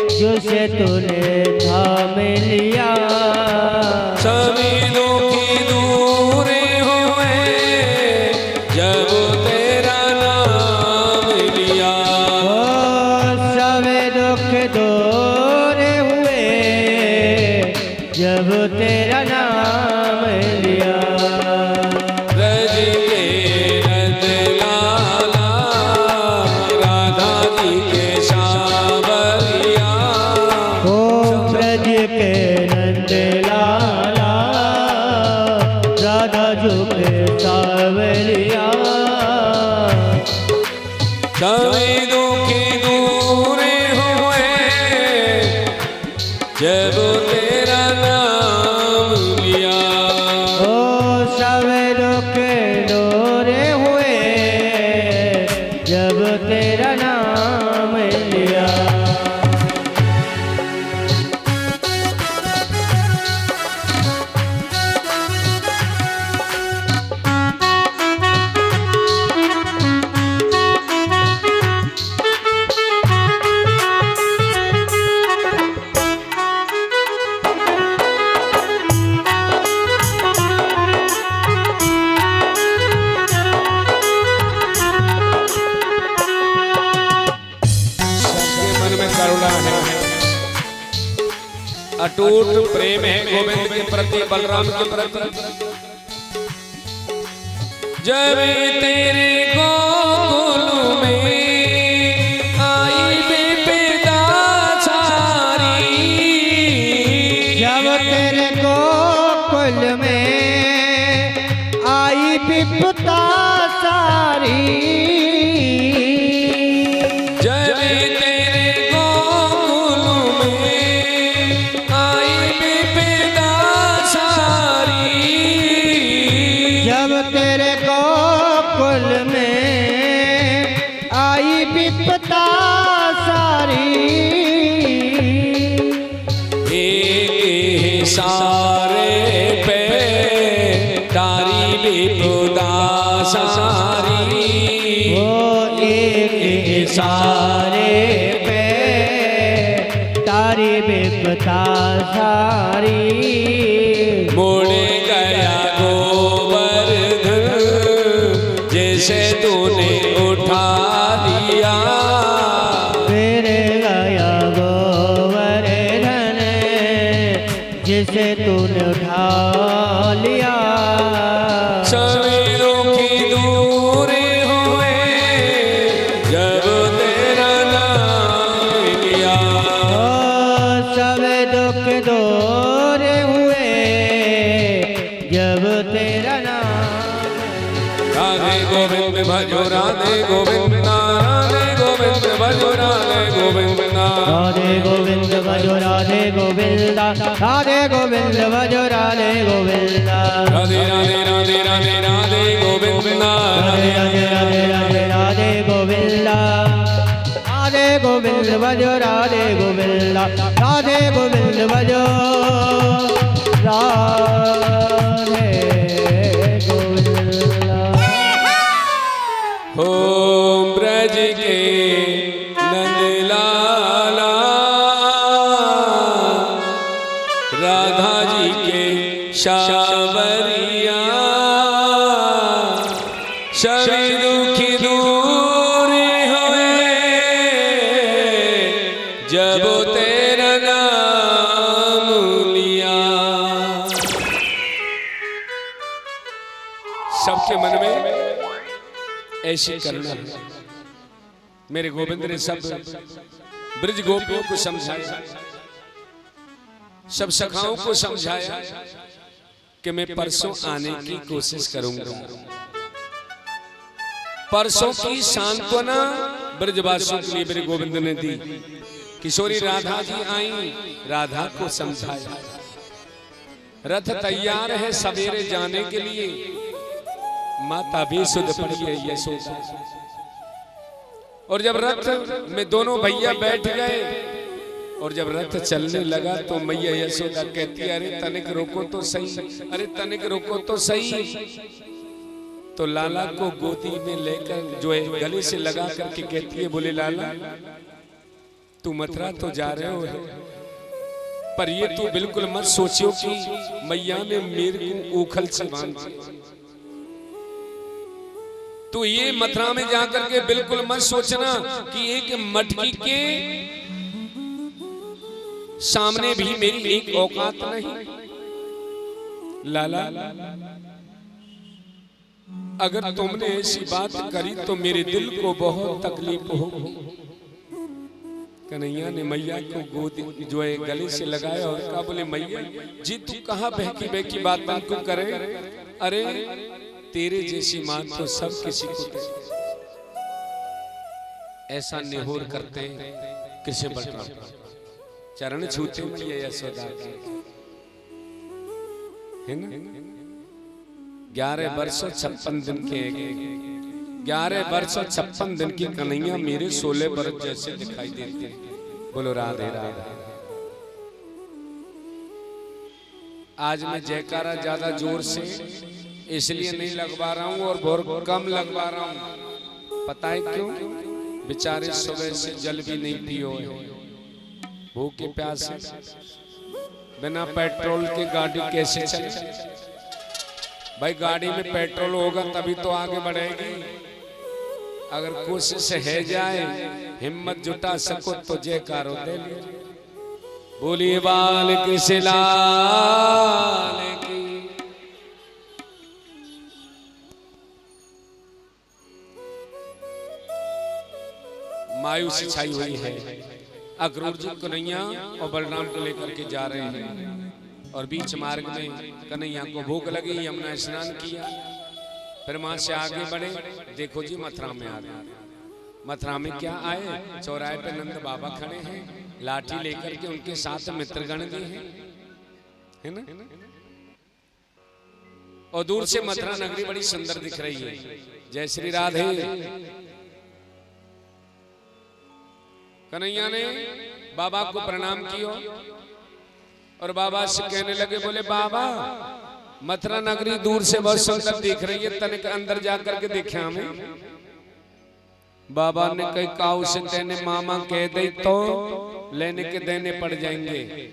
जिसे तूने थाम लिया। सभी दुखी दूर हुए जब तेरा नाम लिया। दूर हुए जब तेरा नाम लिया। ब्रज के नंदलाला, राधा जी के सांवरिया। ओ ब्रज के जब तेरा नाम लिया। ओ सब दुख दूर हुए जब तेरा नाम लिया। अटूट प्रेम है गोविंद के प्रति, बलराम के प्रति। जब तेरे गोकुल में आई विपदा सारी, जब तेरे गोकुल में आई विपदा सारी, विपदा सारी, एक सारे पे तारी विपदा सारी, वो एक सारे पे तारी विपदा सारी। मुड़ गया गोवर्धन जैसे तूने उठा दिया, फिर गया गोवर्धन जिसे तूने उठा लिया। सवेरों की दूर हुए जब तेरा नाम लिया। सब दुख दूर हुए जब तेरा नाम। राधे गोविंद भजो राधे गोविंद, राधे गोविंद भजो राधे गोविंद, राधे गोविंद भजो राधे गोविंद, राधे गोविंद भजो राधे गोविंद, राधे राधे राधे राधे राधे गोविंद, राधे राधे राधे राधे राधे गोविंद, राधे गोविंद भजो राधे गोविंद, राधे गोविंद भजो राधे गोविंद। हो ब्रज के नंदलाला, राधा जी के शावरिया, सभी दुखी दूर हुए जब तेरा नाम लिया। सबके मन में ऐसी करना है। मेरे गोविंद ने सब ब्रज गोपियों को समझाया, सब सखाओं को समझाया कि मैं परसों आने की कोशिश करूंगा। परसों की सांत्वना ब्रजवासियों के लिए मेरे गोविंद ने दी। किशोरी राधा जी आई, राधा को समझाया। रथ तैयार है सवेरे जाने के लिए, माता भी सुध पड़ी है यशोदा। और जब रथ में दोनों भैया बैठ गए और जब रथ चलने लगा तो मैया यशोदा कहती है, अरे तनिक रोको तो सही, अरे तनिक रोको तो सही। तो लाला को गोदी में लेकर जो है गले से लगा करके कहती है, बोले लाला तू मथुरा तो जा रहे हो, पर ये तू बिल्कुल मत सोचियो कि मैया ने मेरे को उखल से बांध दिया। तो ये मथुरा में जाकर के बिल्कुल मत सोचना कि एक मटकी के सामने भी मेरी एक औकात नहीं। लाला अगर तुमने ऐसी बात करी तो मेरे दिल को बहुत तकलीफ हो। कन्हैया ने मैया को गोद जो है गले से लगाया और कहा, बोले मैया जी तू कहाँ बहकी बहकी बात को करे, अरे तेरे जैसी मां तो सब किसी को दे। ऐसा निहोर करते कृष्ण बलराम चरण छूते मैया यशोदा के, है ना। 11 वर्षों 56 दिन के 11 वर्षों 56 दिन की कन्हैया मेरे 16 वर्ष जैसे दिखाई देते हैं। बोलो राधे राधे। आज मैं जयकारा ज्यादा जोर से इसलिए नहीं लगवा रहा हूं और बहुत कम लगवा रहा हूं। पता है क्यों? बेचारे सुबह से जल भी नहीं पियो, भूखे प्यासे, बिना पेट्रोल के गाड़ी कैसे चले? भाई गाड़ी में पेट्रोल होगा तभी तो आगे बढ़ेगी। अगर कोशिश है जाए, हिम्मत जुटा सको तो जयकारो दे लीजिए। बोलिए बाल कृष्ण लाल की। मायूसी छाई हुई है। अक्रूर जी कन्हैया और बलराम को लेकर के जा रहे हैं और बीच मार्ग में कन्हैया को भूख लगी, यमुना स्नान किया, फिर वहां से आगे बढ़े। देखो जी मथुरा में आ गए। मथुरा में क्या आए? चौराहे पे नंद बाबा खड़े हैं, लाठी लेकर के, उनके साथ मित्रगण भी हैं, है ना। और दूर से मथुरा नगरी बड़ी सुंदर दिख रही है। जय श्री राधे। कन्हैया ने बाबा को प्रणाम किया और बाबा से कहने लगे, बोले बाबा मथुरा नगरी दूर से बहुत सुंदर दिख रही है, तनिक अंदर जाकर के देखा हमें। बाबा ने कही काऊ से तेने मामा कह दे तो लेने के देने पड़ जाएंगे,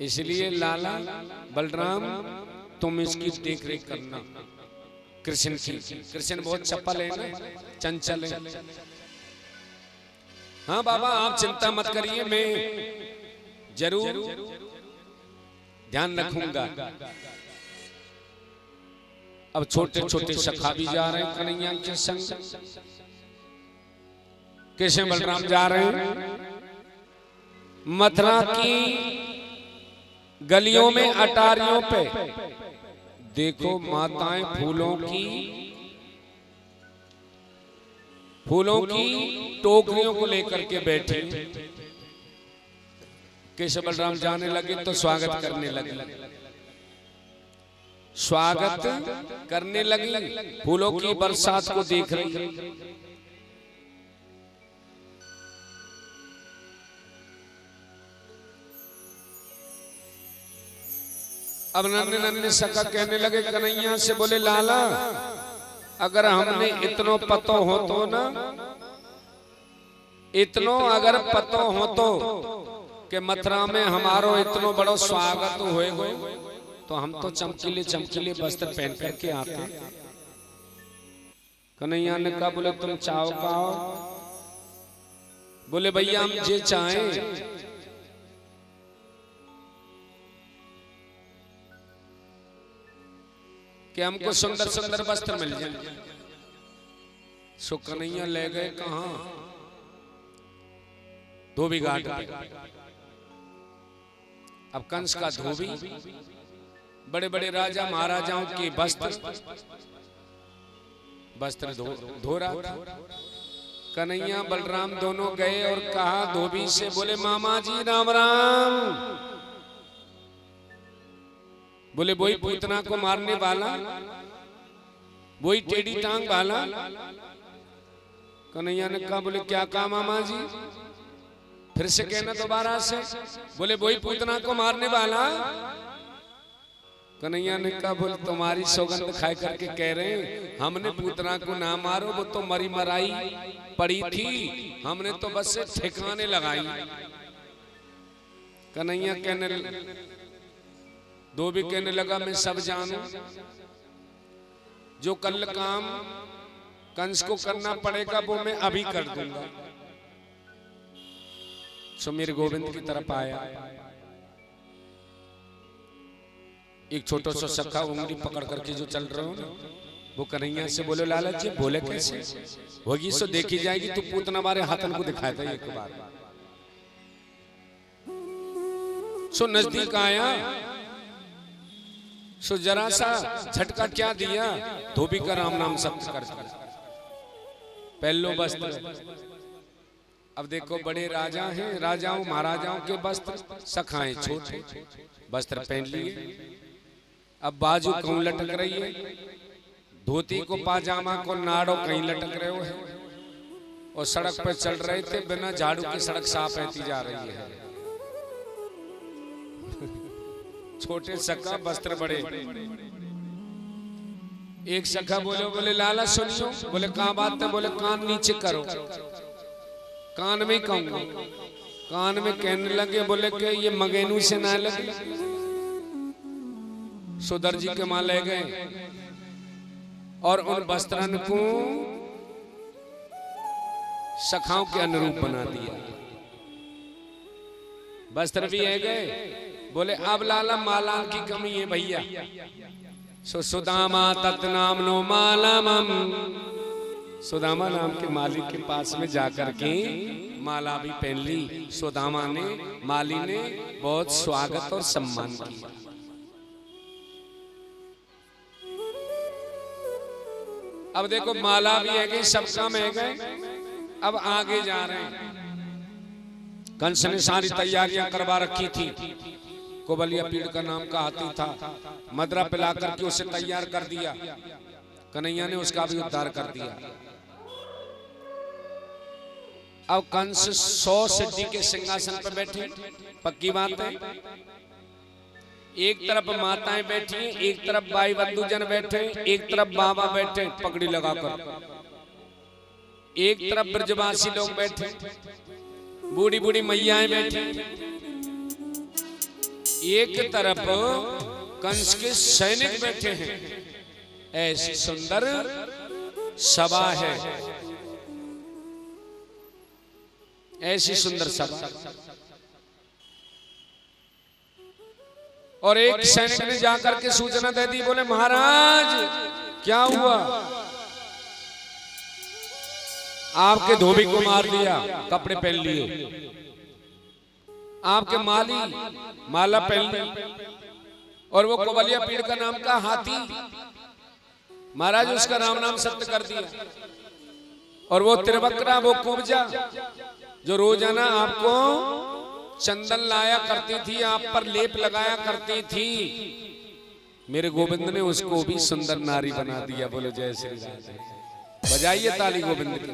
इसलिए लाला बलराम तुम इसकी देख रेख करना कृष्ण की। कृष्ण बहुत चपल है ना, चंचल है। हाँ बाबा आप चिंता मत करिए, मैं जरूर ध्यान रखूंगा। अब छोटे छोटे सखा भी जा रहे हैं कन्हैया के संग, कृष्ण बलराम जा रहे हैं। मथुरा की गलियों में अटारियों पे देखो माताएं फूलों की टोकरियों को लेकर के बैठी। कृष्ण बलराम जाने लगे तो स्वागत करने लगी, फूलों की बरसात को देख रही। अब नन्हे नन्हे सखा कहने लगे कन्हैया से, बोले लाला अगर हमने इतनो पतो हो तो ना, इतनो अगर पतो हो तो कि मथुरा में हमारो इतनो बड़ो स्वागत होए तो हम तो चमकीले चमकीले वस्त्र पहन करके आते। कन्हैया ने कहा, बोले तुम चाहो का? बोले भैया हम जे चाहें कि हमको सुंदर सुंदर वस्त्र मिल जाए। सो कन्हैया ले गए कहां? धोबी घाट पे। अब कंस का धोबी बड़े बड़े राजा महाराजाओं के वस्त्र धो रहा था। कन्हैया बलराम दोनों गए और कहा धोबी से, बोले मामा जी राम राम। बोले वही पूतना को मारने वाला, वही टेढ़ी टांग वाला। कन्हैया ने कहा, बोले क्या कहा मामा जी? फिर से कहना दोबारा से। बोले वही पूतना को मारने वाला। कन्हैया ने कहा, बोले तुम्हारी सौगंध खाए करके कह रहे हैं, हमने पूतना को ना मारो, वो तो मरी मराई पड़ी थी, हमने तो बस से ठिकाने लगाई। कन्हैया धोबी कहने लगा, मैं सब जानू, जो कल काम कंस को करना पड़ेगा वो मैं अभी कर दूंगा। सो मेरे गोविंद की तरफ आया। एक छोटा सा सखा उंगली पकड़ करके जो चल रहे हो ना, वो कन्हैया से बोले लाला जी बोले कैसे होगी? सो देखी जाएगी, तू पूतना हमारे हाथन को दिखाया था एक बार। सो नजदीक आया, सो जरा सा झटका क्या दिया, धोबी का राम नाम शब्द कर पहलो वस्त्र। अब देखो बड़े राजा हैं, राजाओं महाराजाओं के वस्त्र सखाएं छोटे वस्त्र पहन लिए, अब बाजू कहूं लटक रही है, धोती को पाजामा को नाड़ो कहीं लटक रहे हो है, और सड़क पर चल रहे थे, बिना झाड़ू की सड़क साफ रहती जा रही है। छोटे सखा वस्त्र बड़े। एक सखा बोले लाला सुनियो, बोले कहाँ बात है, बोले कान नीचे करो, कान में कहूंगा, कान में कहने लगे, बोले कि ये मगेनू से ना लगे। सुधर जी के मां ले गए और उन वस्त्रन को सखाओं के अनुरूप बना दिया। वस्त्र भी है गए, बोले अब लाला माला की कमी है भैया, सुदामा तत् नाम नो माला मम, सुदामा नाम के मालिक के पास में जाकर के माला भी पहन ली। सुदामा ने, माली ने बहुत स्वागत और सम्मान किया। अब देखो माला भी है गई, सब काम है गए, अब आगे जा रहे हैं। कंस ने सारी तैयारियां करवा रखी थी, कोबलिया पीड़ का नाम का हाथी था, मदरा पिला करके उसे तैयार कर दिया, कन्हैया ने उसका भी उद्धार कर दिया। अब कंस 100 सिद्धि के सिंहासन पर बैठे, पक्की बात है, एक तरफ माताएं बैठी, एक तरफ भाई बंधुजन बैठे, एक तरफ बाबा बैठे पगड़ी लगाकर, एक तरफ ब्रजवासी लोग बैठे, बूढ़ी बूढ़ी मैयाएं बैठी, एक तरफ कंस के सैनिक बैठे हैं। ऐसी सुंदर सभा है, ऐसी सुंदर सभा। और एक सैनिक ने जाकर के सूचना दे दी, बोले महाराज क्या हुआ, आपके धोबी को मार दिया, कपड़े पहन लिए, आपके माली माला पहन ली, और वो कोबलिया पीड़ का नाम का हाथी, महाराज उसका राम नाम सत्य कर दिया, और वो त्रिवक्रा, वो कुब्जा जो रोजाना आपको चंदन लाया करती थी, आप पर लेप लगाया करती थी, मेरे गोविंद ने उसको भी सुंदर नारी बना दिया। बोलो जय श्री राम, बजाइए ताली गोविंद की।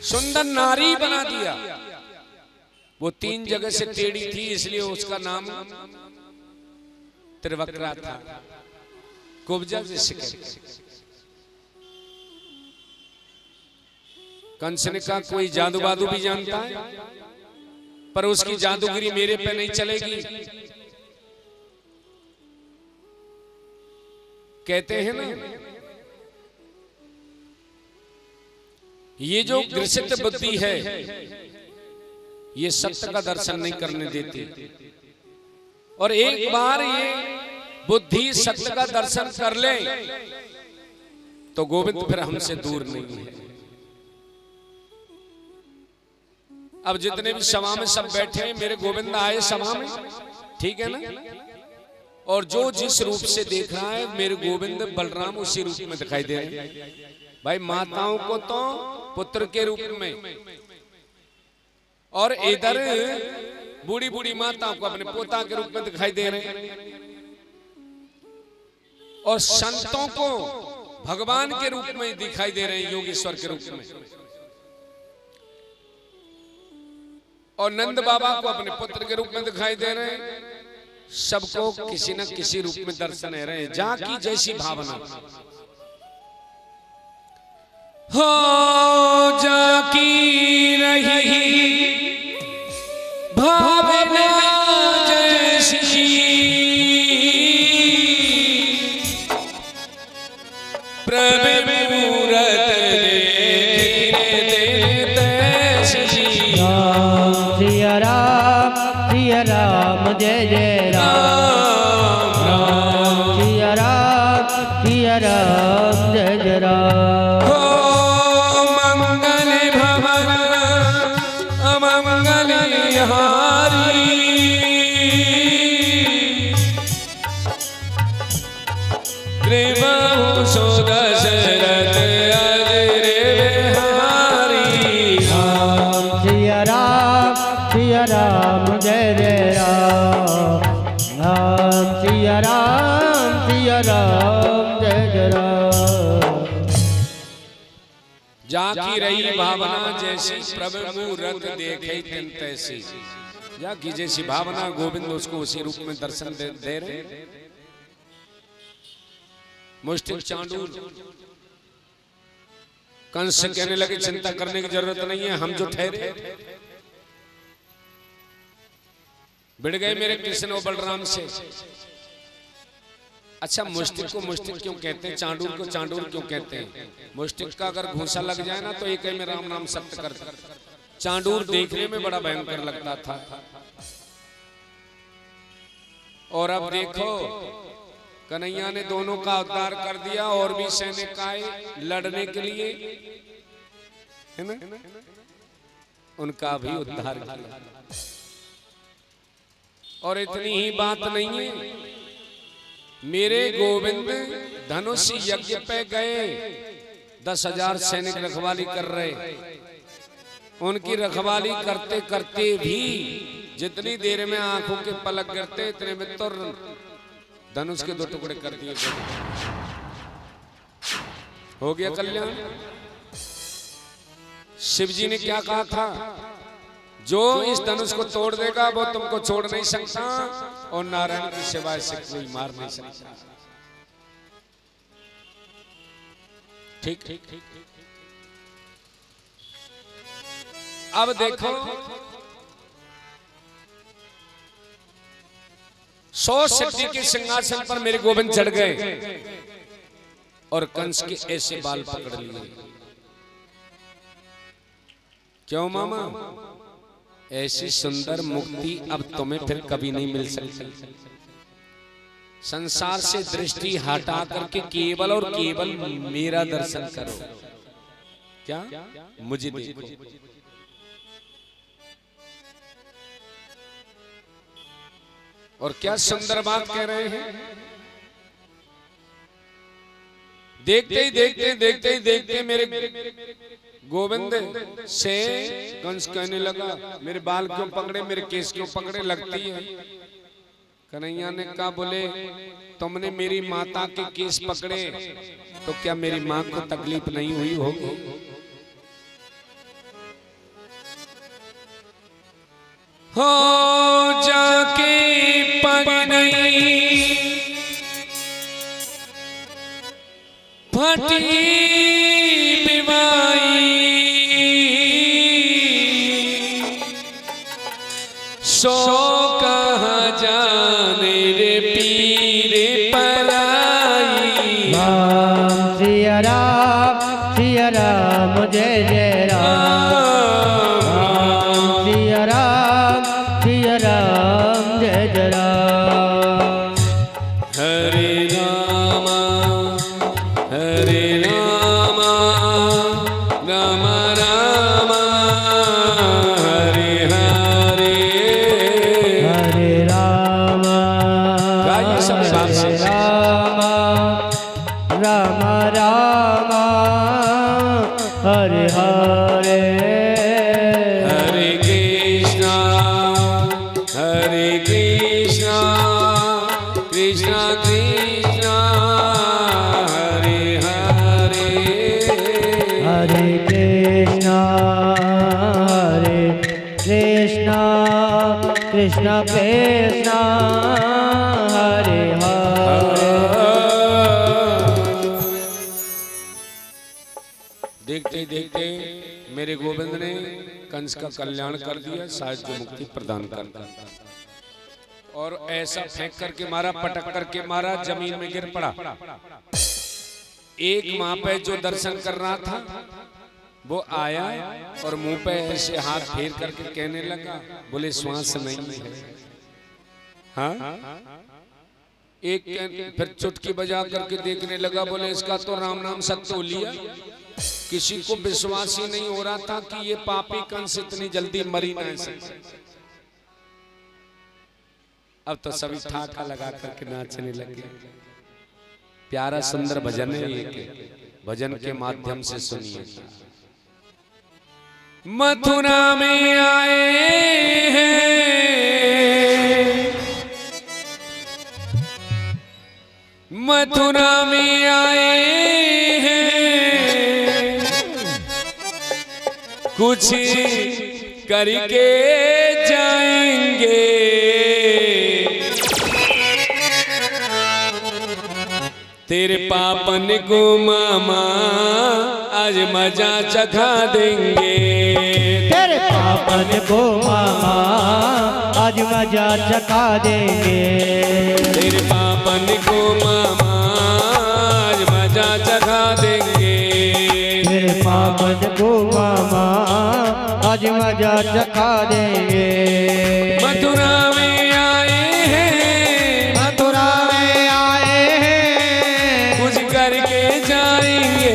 सुंदर नारी बना दिया। वो 3 जगह से टेढ़ी थी, इसलिए उसका नाम त्रिवक्रा था, कुब्जा जिसे कहते। कंस ने कहा कोई जादू बादू भी जानता है, पर उसकी जादूगिरी मेरे पे नहीं चलेगी। कहते हैं ना, ये जो ग्रसित बुद्धि है ये सत्य का दर्शन नहीं करने देती, और एक बार ये बुद्धि सत्य का दर्शन कर ले तो गोविंद फिर हमसे दूर नहीं है। अब जितने भी सभा में सब बैठे हैं, मेरे गोविंद आए सभा में, ठीक है ना, और जो जिस रूप से देख रहा है मेरे गोविंद बलराम उसी रूप में दिखाई दे रहे हैं। भाई माताओं को तो पुत्र के रूप में, और इधर बूढ़ी बूढ़ी माताओं को अपने पोता के रूप में दिखाई दे रहे हैं, और संतों को भगवान के रूप में दिखाई दे रहे हैं, योगेश्वर के रूप में, और नंद बाबा को अपने पुत्र के रूप में दिखाई दे रहे हैं। सबको किसी न किसी रूप में दर्शन है रहे, जाकी जैसी भावना हो, जाकी रही भावना जैसी, प्रभु मूरत राम जय जय राम, राम सिया राम जय जय राम। हो मंगल भवन अमंगल हारी, त्रिभुवन सुदशरथ अजर बिहारी। सिया राम जय जय राम राम सिया राम जय जय राम। जाकी रही भावना जैसी प्रभु मूरत देखे तिन तैसी। जाकी जैसी भावना गोविंद उसको उसी रूप में दर्शन दे रहे। मुष्टिक चांडूर कंस से कहने लगे चिंता करने की जरूरत नहीं है, हम जो ठहरे बिड़ गए मेरे कृष्ण और बलराम से। अच्छा, मुष्टिक को मुष्टिक क्यों कहते हैं, चांडूर को चांडूर क्यों कहते हैं? मुष्टिक का अगर घूसा लग जाए ना तो एक ही में राम नाम सत्य कर। चांडूर देखने में बड़ा भयंकर लगता था। और अब देखो कन्हैया ने दोनों का उद्धार कर दिया और भी सैनिक आए लड़ने के लिए, है ना, उनका भी उद्धार किया। और इतनी ही बात नहीं है, मेरे गोविंद धनुष यज्ञ पे गए, 10,000 सैनिक रखवाली कर रहे। उनकी रखवाली करते करते भी जितनी देर में आंखों के पलक गिरते इतने में तो धनुष के 2 टुकड़े कर दिए गए। हो गया कल्याण। शिव जी ने क्या कहा था, जो इस धनुष को तोड़ देगा वो तुमको छोड़ नहीं सकता और नारायण की सिवाय से कोई मार नहीं सकता। ठीक ठीक। अब देखो 100 सिद्धि के सिंहासन पर मेरे गोविंद चढ़ गए और कंस के ऐसे बाल पकड़ लिए। क्यों मामा? ऐसी सुंदर मुक्ति अब तुम्हें फिर कभी नहीं मिल सकती। संसार से दृष्टि हटा करके केवल और केवल मेरा दर्शन करो। क्या? मुझे देखो। और क्या सुंदर बात कह रहे हैं। देखते ही देखते देखते ही देखते मेरे गोविंद से कंस कहने लगा, मेरे बाल क्यों पकड़े, मेरे केस क्यों पकड़े, लगती है। कन्हैया ने कहा, बोले तुमने मेरी माता के केस पकड़े तो क्या मेरी मां को तकलीफ नहीं हुई होगी? हो जाके पग नहीं फटी बिवाई, सो कहाँ जाने रे पीरे पलाई। राम सिया राम जय जय राम सिया राम जय जय राम। हरे रामा राम रामा हरे हरे, हरे राम गाइए सब साथ से। राम राम हरे हरे, हरे कृष्णा कृष्णा कृष्णा हरे हरे, हरे कृष्णा कृष्णा कृष्णा हरे हरे। देखते देखते मेरे गोविंद ने कंस का कल्याण कर दिया, शायद को मुक्ति प्रदान कर दिया। और ऐसा फेंक करके मारा, पटक करके मारा, जमीन में गिर पड़ा। एक वहां पे जो दर्शन कर रहा था वो आया और मुंह पे ऐसे हाथ फेर करके कहने लगा, बोले श्वास नहीं है। हाँ, एक फिर चुटकी बजा करके देखने लगा, बोले इसका तो राम नाम सत्य हो लिया। किसी को विश्वास ही नहीं हो रहा था कि ये पापी कंस इतनी जल्दी मरी ना सके। अब तो सभी ठाठा लगा करके नाचने लगे। प्यारा सुंदर भजन है ये, भजन के माध्यम से सुनिए। मथुरा में आए मथुरा में आए हैं कुछ करके जाएंगे। तेरे पापन को मामा आज मजा चखा देंगे। तेरे पापन को मामा आज मजा चखा देंगे। तेरे पापन को मामा आज मजा चखा देंगे। तेरे पापन को मामा आज मजा चखा देंगे। मथुरा में आए हैं, मथुरा में आए हैं कुछ करके जाएंगे।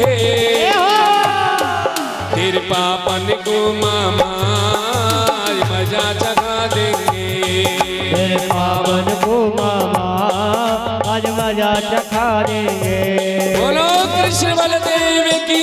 तेरे पापन को मामा आज मजा चखा देंगे। तेरे पापन को मामा आज मजा चखा देंगे। बोलो कृष्ण बलदेव की।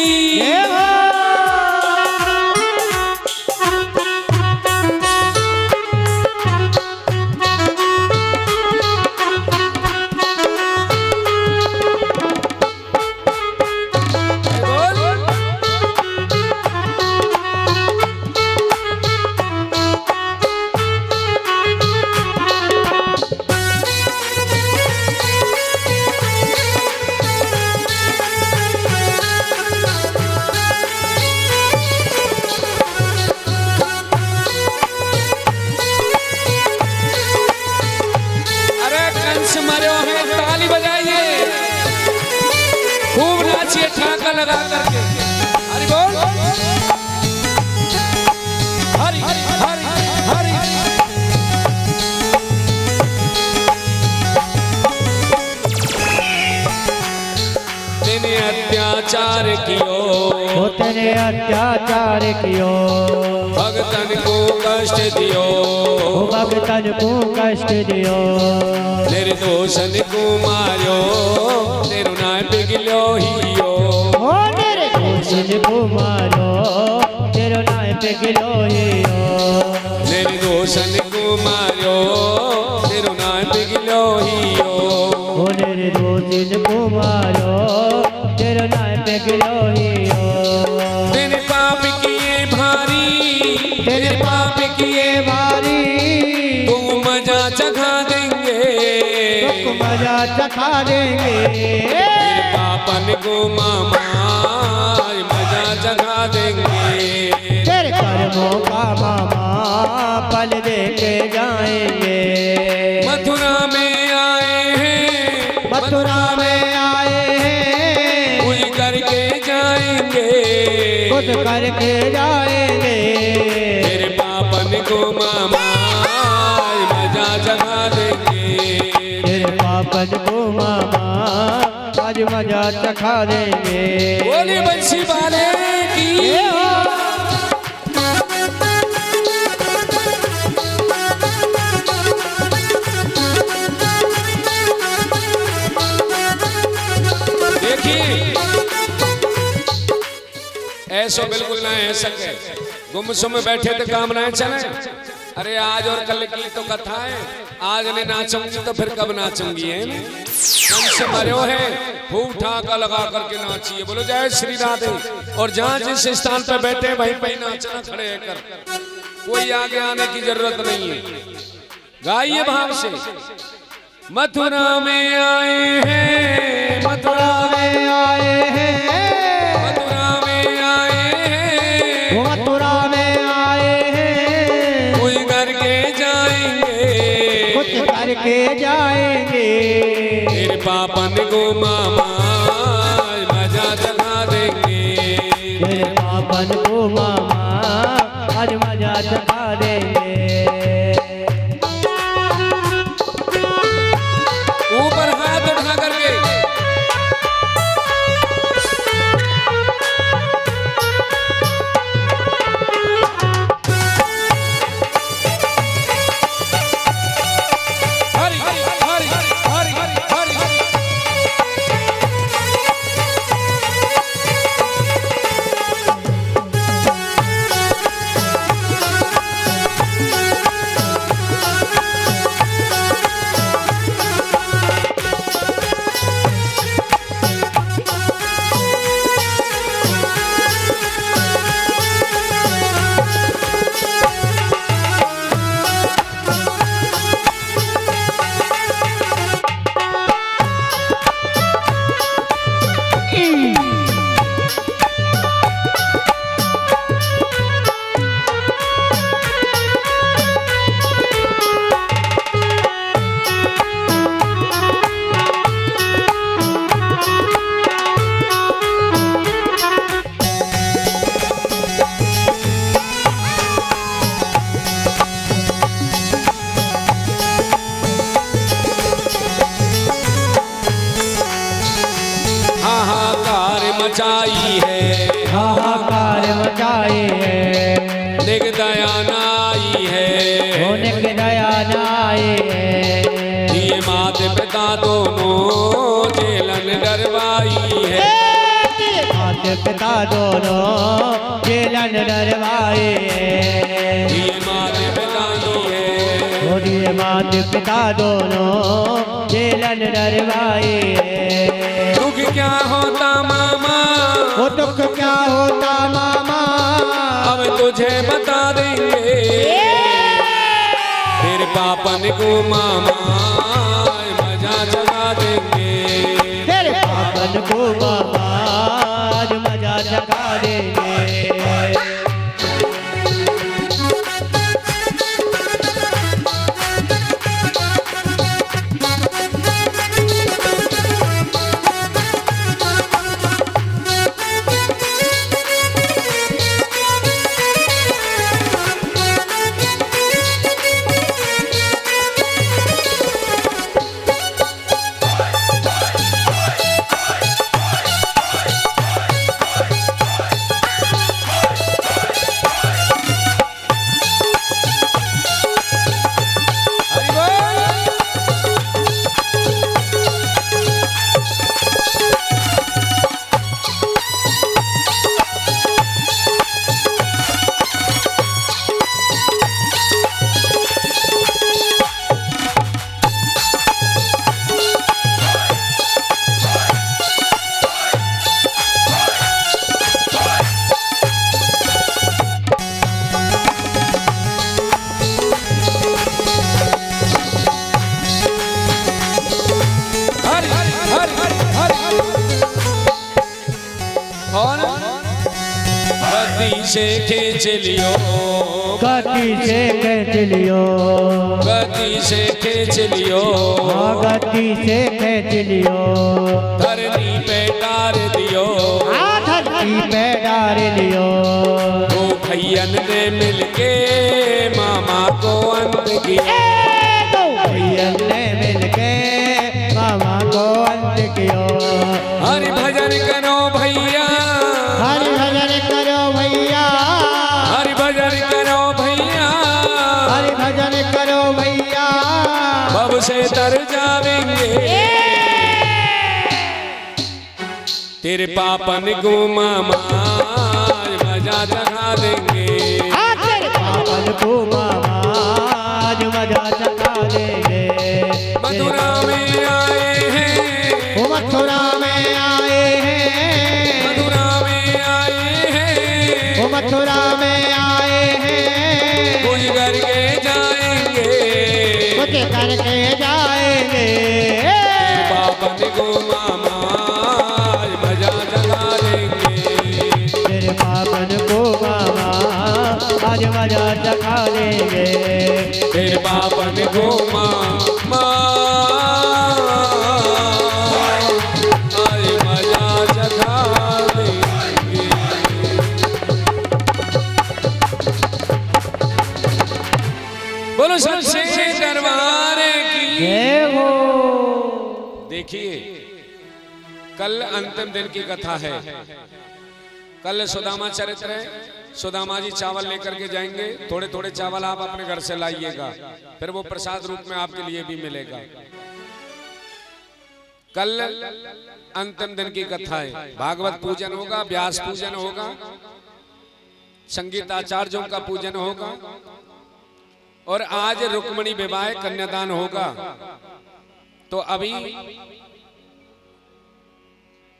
ताली बजाइए, खूब नाचिए ठाका लगा करके। हरि बोल, हरि हरि हरि। तेने अत्याचार कियो, तेने अत्याचार कियो, भगतन को कष्ट दियो, भगतन को कष्ट दियो। निर्दोषन को मारो, तेरो नाम पिघलो हियो। निर्दोषन को मारो, तेरो नाम पिघलो हियो। निर्दोषन को मारो, तेरो नाम पिघलो हियो। निर्दोषन को मारो, तेरो नाम पिघलो हियो। तेरे पाप किए भारी, तेरे पाप किए भारी, तुम मजा चखा देंगे। मजा चखा देंगे। तेरे पापन को मामा मजा चखा देंगे। तेरे कर्मों का मामा फल दे के जाएंगे। मथुरा में आए हैं, मथुरा में आए हैं कुछ करके जाएंगे। कुछ करके जाएंगे। तेरे पापन को मामा मजा चखा देंगे। तेरे पापन को मामा आज मजा चखा देंगे। बोले बंसी वाले की। देखिए ऐसो बिल्कुल ना है सके, गुमसुम बैठे तो काम ना चले। अरे आज और कल की तो कथा है, आज नहीं नाचूंगी तो फिर कब नाचूंगी है। हमसे मरो है, खूब ठाका लगा करके नाचिए। बोलो जय श्री राधे। और जहाँ जिस स्थान पर बैठे वहीं पे नाचना खड़े कर, कोई आगे आने की जरूरत नहीं है। गाइए भाव से। मथुरा में आए हैं, मथुरा में आए हैं, मथुरा में आए हैं, मथुरा में आए हैं कुछ करके जाएंगे। कुछ करके जाएंगे। तेरे पापन को मामा मजा चखा देंगे। तेरे पापन को मामा आज मजा चखा देंगे। ऊपर हाथ उठा करके हरि हरि हरि हरि हरि। मचाई है, हाहाकार मचाई है, निग दया नाई है, होने के दया नाई है। ये मात पिता दोनों जेलन डरवाई है, माता पिता दोनों जेलन डरवाए है। ये मात पिता है, और ये माता पिता दोनों जेलन डरवाए है। दुख क्या होता मामा, वो दुख क्या होता मामा, अब तुझे बता देंगे, फिर पापन को मामा मजा चला देंगे, तेरे पापन को मामा आज मजा चखा देंगे। गति से खींच लियो, गति से खींच लियो, गति से खींच लियो, हाँ गति से खींच लियो, धरनी पे डाल दियो, हाँ धरती पे डाल लियो। दो भैयन ने मिलके मामा को अंत किया, दो भैया ने मिलके मामा को अंत कियो। हरि भजन करो भैया, हरि भजन करो भैया, हरि भजन करो भैया, हरि भजन करो भैया, बब से तर जावेंगे, तेरे पापन को मामा मजा चखा देंगे, तेरे पापन को मामा आज मजा चखा देंगे। मथुरा में आए हैं, वो मथुरा में आए हैं, मथुरा में आए हैं, वो मथुरा में आए हैं, कुछ करके जाएंगे, कुछ करके जाएंगे, पापन को मामा मजा चखा देंगे, तेरे पापन को मामा आज मजा चखा देंगे, तेरे पापन को मामा आज मजा चखा देंगे। बोलो सबसे दरबार की। जय हो। देखिए कल अंतिम दिन की कथा है, कल सुदामा चरित्र है, सुदामा जी चावल लेकर के जाएंगे, थोड़े थोड़े चावल आप अपने घर से लाइएगा, फिर वो प्रसाद रूप में आपके लिए भी मिलेगा। कल अंतिम दिन की कथा है, भागवत पूजन होगा, व्यास पूजन होगा, संगीत आचार्यों का पूजन होगा, और आज रुक्मणी विवाह कन्यादान होगा। तो अभी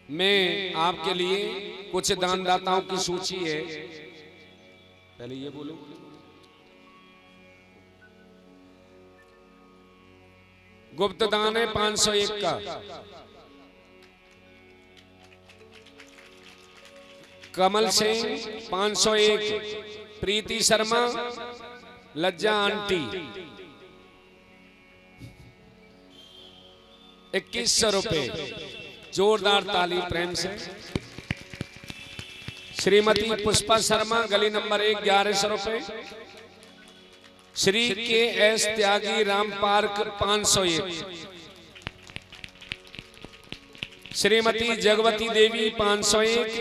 मैं आपके लिए कुछ दानदाताओं की सूची है, पहले ये बोलूं, गुप्त दान है 501 का, कमल सिंह 501, प्रीति शर्मा, लज्जा आंटी 2100 रुपए, जोरदार ताली प्रेम से। श्रीमती पुष्पा शर्मा गली नंबर 1 1100 रुपए। श्री के एस त्यागी राम पार्क 501। श्रीमती जगवती देवी 501,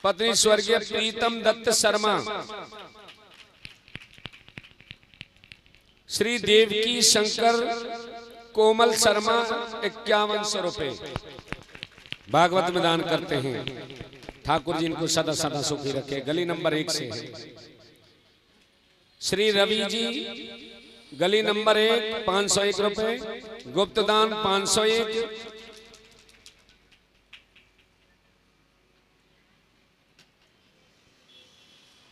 पत्नी स्वर्गीय प्रीतम दत्त शर्मा, श्री देवकी शंकर कोमल शर्मा 5100 रुपए भागवत में दान करते हैं। ठाकुर जी इनको सदा सदा सुखी रखे। गली नंबर 1 से है। श्री रवि जी गली नंबर 1 501 रुपए, गुप्त दान 501।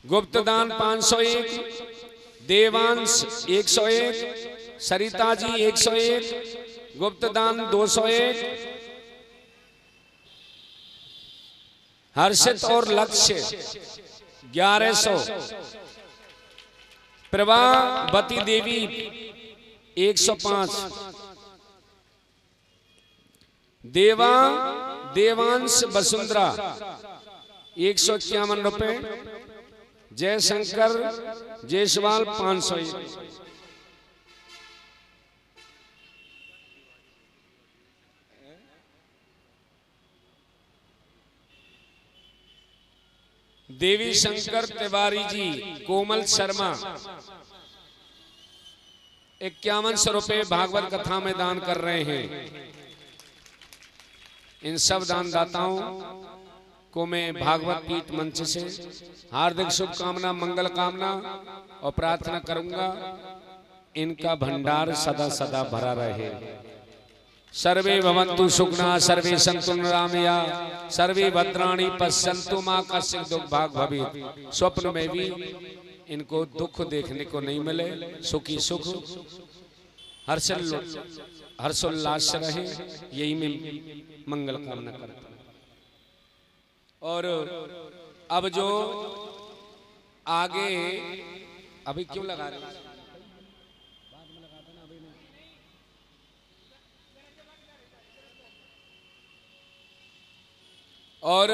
गुप्त दान 501, देवांश 101, सरिता जी 101, गुप्त दान 201, हर्षित और लक्ष्य 1100, प्रभावती देवी 105, देवांश वसुंधरा 151 रुपए, जयशंकर जयसवाल 501। देवी शंकर तिवारी जी कोमल शर्मा 5100 रुपए भागवत कथा में दान कर रहे हैं। इन सब दानदाताओं को मैं भागवत पीठ मंच से हार्दिक शुभकामना मंगल कामना और प्रार्थना करूंगा इनका भंडार सदा सदा भरा रहे। सर्वे भवन्तु सुखिनः, सर्वे सन्तु निरामया, सर्वे भद्राणि पश्यन्तु मा कश्चित् दुर्भाग् भवेत्। स्वप्न में भी इनको दुख देखने को नहीं मिले, सुखी सुख हर्षोल्लास रहे, यही मैं मंगल कामना करता हूँ। और अब जो आगे अभी क्यों लगा रहे हैं? और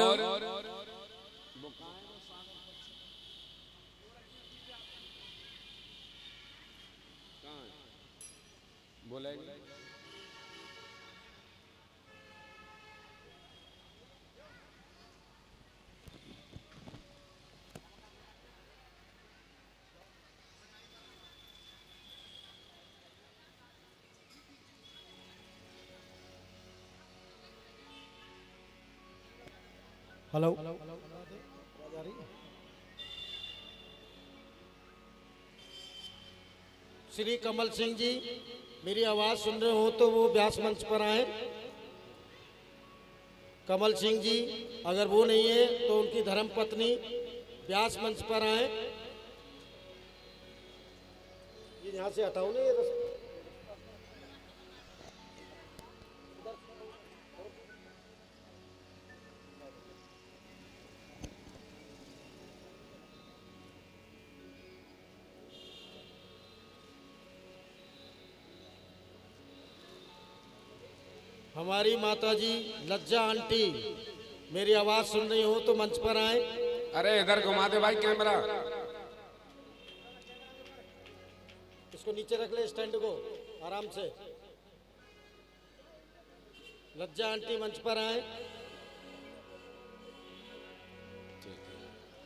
बोला हेलो। श्री कमल सिंह जी, मेरी आवाज़ सुन रहे हो तो वो व्यास मंच पर आए। कमल सिंह जी, अगर वो नहीं है तो उनकी धर्म पत्नी व्यास मंच पर आए। ये यहाँ से हटाओ ना ये। हमारी माता जी लज्जा आंटी, मेरी आवाज सुन रही हो तो मंच पर आए। अरे इधर घुमा दे भाई कैमरा। इसको नीचे रख ले, स्टैंड को आराम से। लज्जा आंटी मंच पर आए।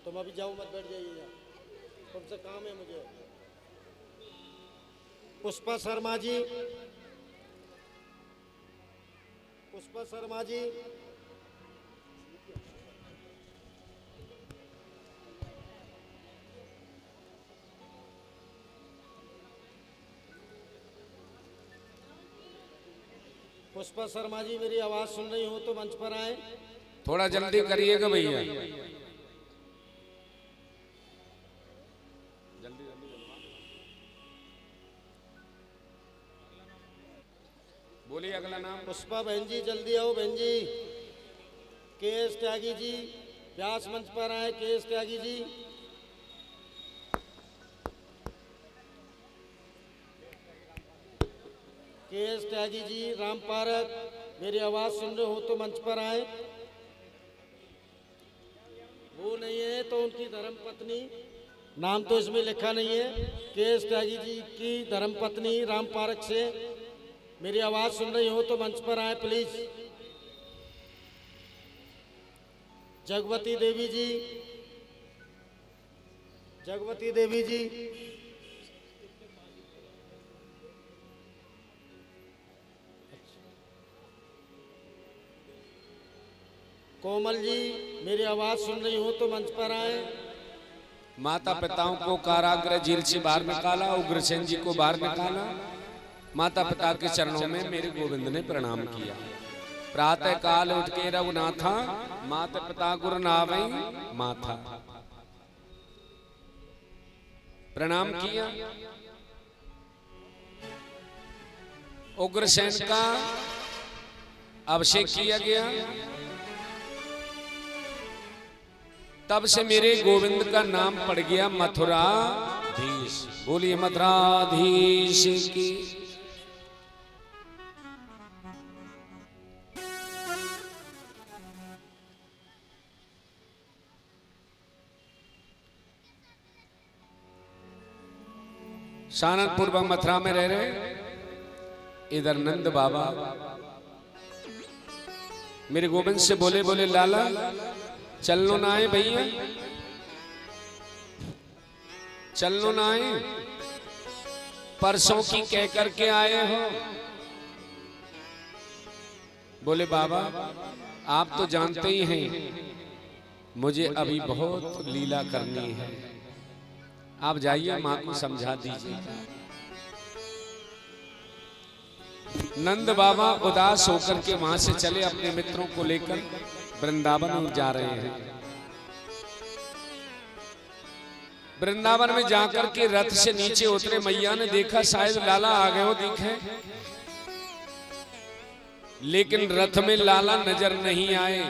तुम अभी जाओ मत, बैठ जाइए, तुमसे काम है मुझे। पुष्पा शर्मा जी, पुष्पा शर्मा जी, पुष्पा शर्मा जी, मेरी आवाज सुन रही हो तो मंच पर आए। थोड़ा जल्दी करिएगा भैया। बोलिए अगला नाम। पुष्पा बहन जी, जल्दी आओ बहन जी। के.एस. त्यागी जी व्यास मंच पर आए। KS. Tyagi ji, KS. Tyagi ji, Ram park, मेरी आवाज सुन रहे हो तो मंच पर आए। वो नहीं है तो उनकी धर्म पत्नी, नाम तो इसमें लिखा नहीं है, के.एस. त्यागी जी की धर्म पत्नी राम पारक से मेरी आवाज सुन रही हो तो मंच पर आए प्लीज। जगवती देवी जी, जगवती देवी जी, कोमल जी, मेरी आवाज सुन रही हो तो मंच पर आए। माता पिताओं को कारागृह जेल से बाहर निकाला, उग्रसेन जी को बाहर निकाला। माता पिता के चरणों में मेरे गोविंद ने प्रणाम किया। प्रातः काल उठ के रघुनाथा, माता पिता गुरु नावै माथा, प्रणाम किया। उग्रसेन का अभिषेक किया गया। तब से मेरे गोविंद का नाम पड़ गया मथुराधीश। बोलिए मथुराधीश की। सानंदपुर मथुरा में रह रहे इधर नंद बाबा मेरे गोविंद से बोले, बोले लाला चलनो ना आए भैया, चलनो ना आए, परसों की कह करके आए हो। बोले बाबा आप तो जानते ही हैं मुझे अभी बहुत लीला करनी है, आप जाइए मां को समझा दीजिए। नंद बाबा उदास होकर के वहां से चले, अपने मित्रों को लेकर वृंदावन जा रहे हैं। वृंदावन में जाकर के रथ से नीचे उतरे, मैया ने देखा शायद लाला आ गए हो दिखे, लेकिन रथ में लाला नजर नहीं आए।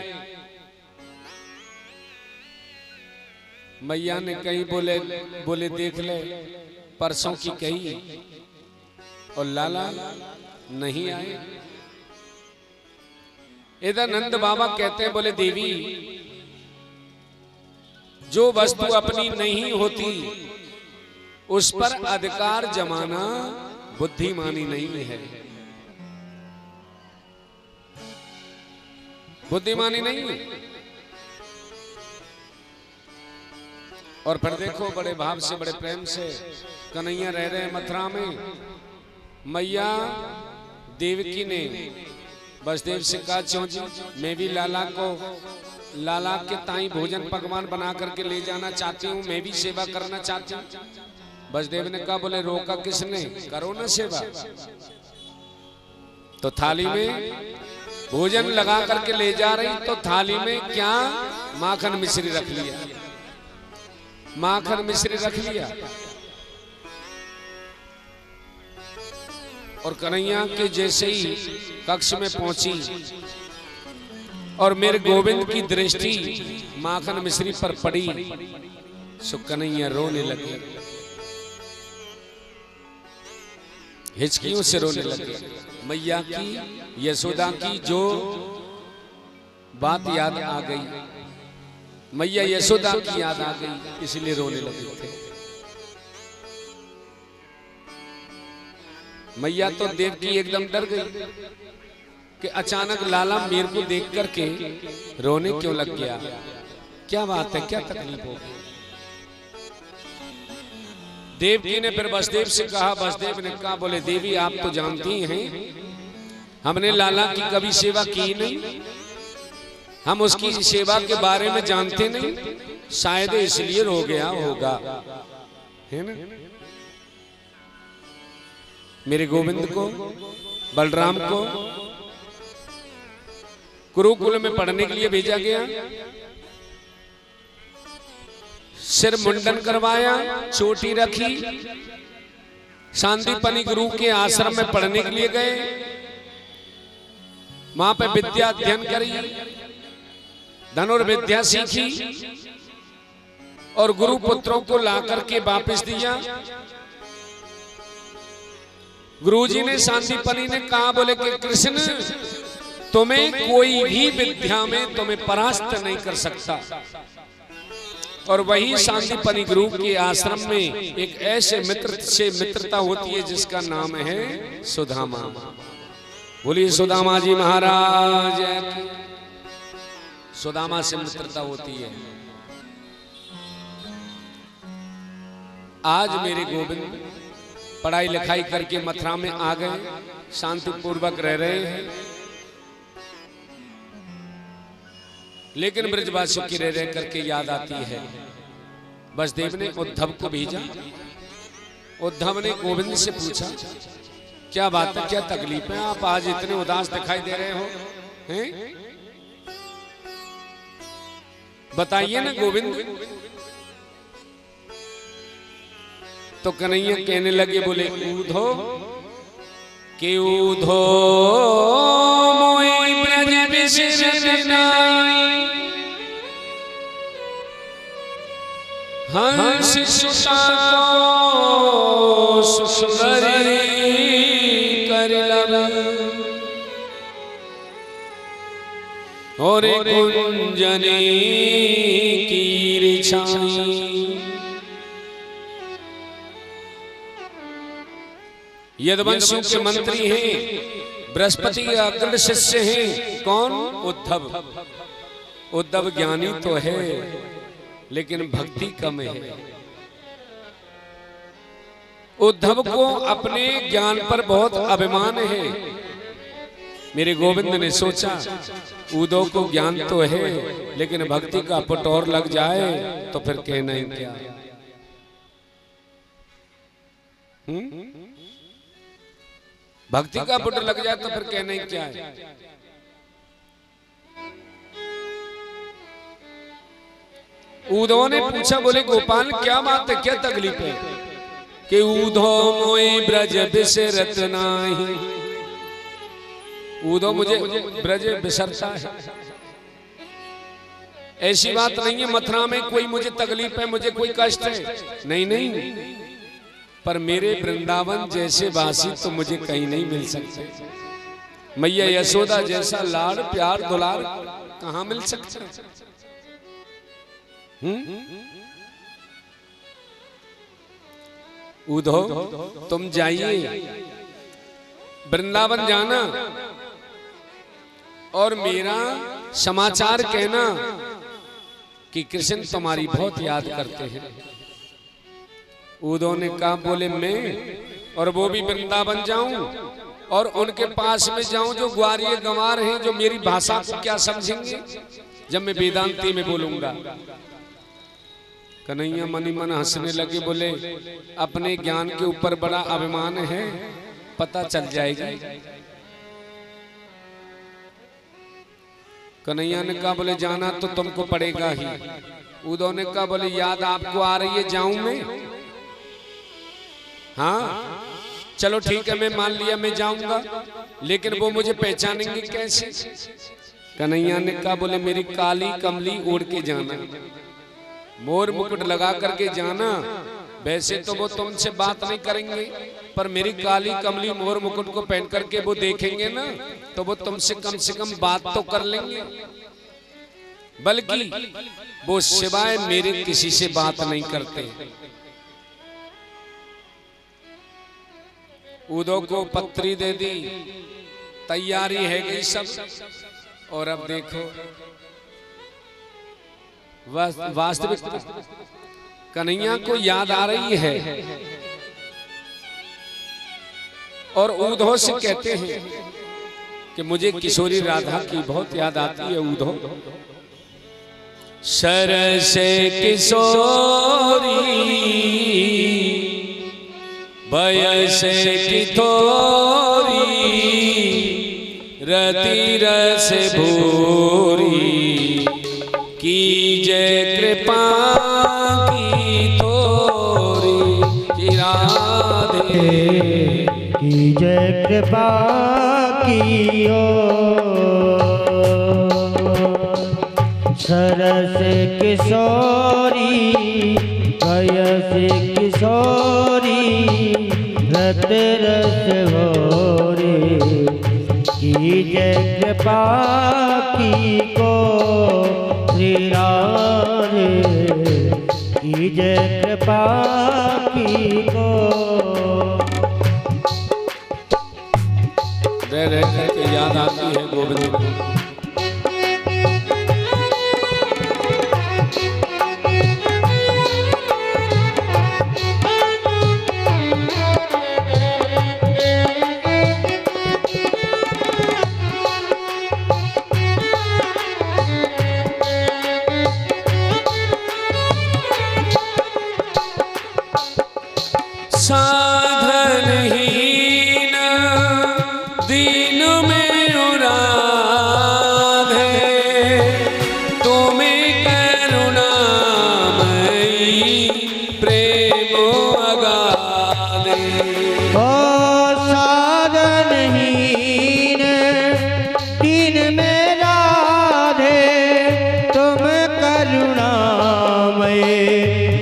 मैया ने कहीं बोले, बोले देख ले परसों की कही, और लाला नहीं आए। इधर नंद बाबा कहते हैं, बोले देवी जो वस्तु अपनी नहीं होती उस पर अधिकार जमाना बुद्धिमानी नहीं है, बुद्धिमानी नहीं है। और फिर देखो बड़े भाव से बड़े प्रेम से कन्हैया रह रहे हैं मथुरा में। मैया देवकी ने वसुदेव से कहा, चौजी मैं भी लाला को, लाला के ताई भोजन पकवान बना करके ले जाना चाहती हूँ, मैं भी सेवा करना चाहती हूँ। वसुदेव ने कहा, बोले रोका किसने, करो ना सेवा। तो थाली में भोजन लगा करके ले जा रही, तो थाली में क्या माखन मिश्री रख लिया, माखन मिश्री रख लिया। और कन्हैया के जैसे ही कक्ष में पहुंची और मेरे गोविंद की दृष्टि माखन मिश्री पर पड़ी, सो कन्हैया रोने लगे, हिचकियों से रोने लगे। मैया की, यशोदा की जो बात याद आ गई, मैया यशोदा की याद आ गई, इसलिए रोने लगे थे। मैया तो देवकी एकदम डर गई कि अचानक लाला मेरे को देख करके रोने क्यों लग गया, क्या बात है, क्या तकलीफ हो गई। देवकी ने फिर वसुदेव से कहा, वसुदेव ने कहा, बोले देवी आप तो जानती हैं हमने लाला की कभी सेवा की नहीं, हम उसकी सेवा के बारे में जानते नहीं, शायद इसलिए रो गया होगा, है ना। मेरे गोविंद को, बलराम को गुरुकुल में पढ़ने के लिए भेजा गया, सिर मुंडन करवाया, चोटी रखी, सांदीपनी गुरु के आश्रम में पढ़ने के लिए गए, वहां पे विद्या अध्ययन करी, धनुर्विद्या सीखी और गुरु पुत्रों को ला करके वापस दिया। गुरुजी ने, सांदीपनी ने कहा, बोले कि कृष्ण तुम्हें कोई भी विद्या में तुम्हें परास्त नहीं कर सकता। और वही सांदीपनी गुरु के आश्रम में एक ऐसे मित्र से मित्रता होती है जिसका नाम है सुदामा। बोलिए सुदामा जी महाराज की। सुदामा से मित्रता होती है। आज मेरे गोविंद पढ़ाई लिखाई करके मथुरा में आ गए, शांति पूर्वक रह रहे हैं, लेकिन ब्रजवासियों की रह रह करके याद आती है। वसुदेव ने उद्धव को भेजा। उद्धव ने गोविंद से पूछा, क्या बात है, क्या तकलीफ है, आप आज इतने उदास दिखाई दे रहे हो, हैं? बताइए ना गोविंद। तो कन्हैया कहने लगे, बोले ऊधो के ऊधो मोई ब्रज बिसरत नाई, हंस सुता को सुंदरी कर लब, और कुंजनी की रिछाई। यदुवंशियों के मंत्री हैं, बृहस्पति के अग्रणी शिष्य हैं। कौन? उद्धव। उद्धव ज्ञानी तो है, लेकिन भक्ति कम है। उद्धव को अपने ज्ञान पर बहुत अभिमान है। मेरे गोविंद ने सोचा, उद्धव को ज्ञान तो है, लेकिन भक्ति का पटोर लग जाए तो फिर कहना ही क्या। भक्ति का पुट लग जाए तो फिर कहना ही क्या है। उद्धव ने पूछा, बोले गोपाल क्या बात है, क्या तकलीफ है? कि उद्धव मोई ब्रज बिसरत नाही, उद्धव मुझे ब्रज बिसरता है। ऐसी बात नहीं है मथुरा में कोई मुझे तकलीफ है, मुझे कोई कष्ट है, नहीं नहीं, पर मेरे वृंदावन जैसे वासी तो मुझे कहीं नहीं मिल सकते। मैया यशोदा जैसा लाड़ प्यार दुलार कहां मिल सकता है? उद्धव तुम जाइए, वृंदावन जाना और मेरा समाचार कहना कि कृष्ण तुम्हारी बहुत याद करते हैं। उद्धव ने कहा, बोले मैं और वो भी वृंदावन जाऊं और उनके पास में जाऊं जो ग्वारिये गंवार हैं, जो मेरी भाषा को क्या समझेंगे जब मैं वेदांती में बोलूंगा। कन्हैया मनी मन हंसने लगे, बोले अपने ज्ञान के ऊपर बड़ा अभिमान है, पता चल जाएगा। कन्हैया ने कहा, बोले जाना तो तुमको पड़ेगा ही। उद्धव ने कहा, बोले याद आपको आ रही है, जाऊं मैं? हाँ चलो ठीक है, मैं मान लिया मैं जाऊंगा, लेकिन वो मुझे पहचानेंगे कैसे? कन्हैया ने कहा, बोले मेरी काली कमली ओढ़ के जाना, मोर मुकुट लगा करके जाना। वैसे तो वो तुमसे बात नहीं करेंगे, पर मेरी काली कमली मोर मुकुट को पहन करके वो देखेंगे ना, तो वो तुमसे कम बात तो कर लेंगे, बल्कि वो सिवाय मेरे किसी से बात नहीं करते। उद्धव को पत्री दे दी, तैयारी है गई सब, और अब देखो वास्तविक कन्हैया को याद आ रही है और उद्धव से कहते हैं कि मुझे किशोरी राधा की बहुत याद आती है। उद्धव सरसे किशोरी बयसे की थोरी, रति रस भूरी, कीजे कृपा की थोरी, राधे कीजे कृपा की सरस किशोरी बयस किशोरी, रत रस भोरी, कीजे कृपा की को श्री राधे, कीजे कृपा की को। रह रह करके याद आती है गोविंद को। साधनहीन दीन में उराधे तुम्हें करुणामयी प्रेम अगाधे। ओ साधनहीन दीन में राधे तुम करुणामय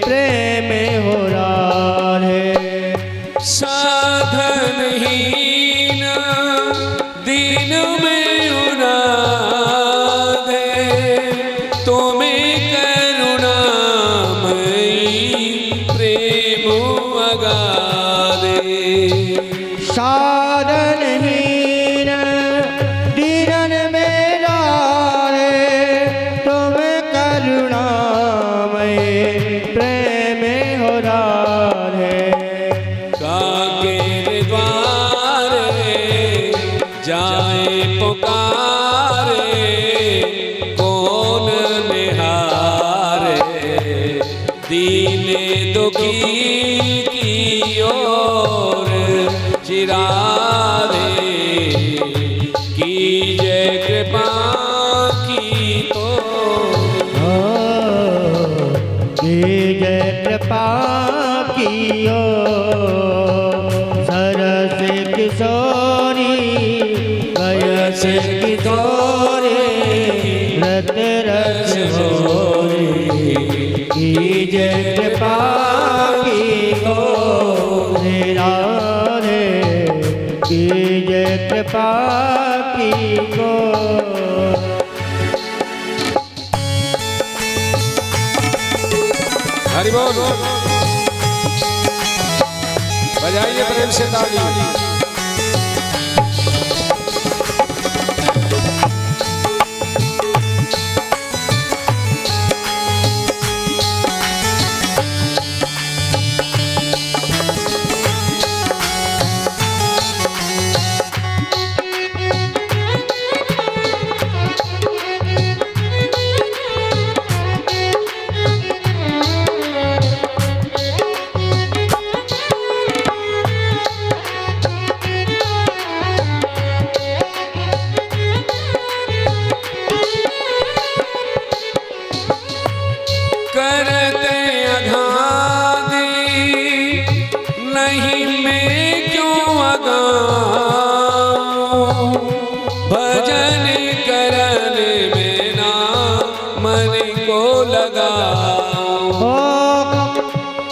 प्रेम हो राधे। साधनहीन दीन में उराधे तुम्हें करुणामयी प्रेम अगाधे। साधनहीन दीन में राधे तुम करुणामय प्रेम हो राधे। काके द्वारे जाए पुकारे कौन निहारे दीने दुखी की ओर चिरारे कीजे कृपा की तो जय कृपा कियो सरस किशोरी वयस किशोरी रत रस होरी की जय कृपा कियो राधे की जय कृपा कियो। हरि बोल बजाइए प्रेम से ताली। करते अघादी नहीं मैं क्यों अगाऊं भजन करन में ना मन को लगाऊं। हो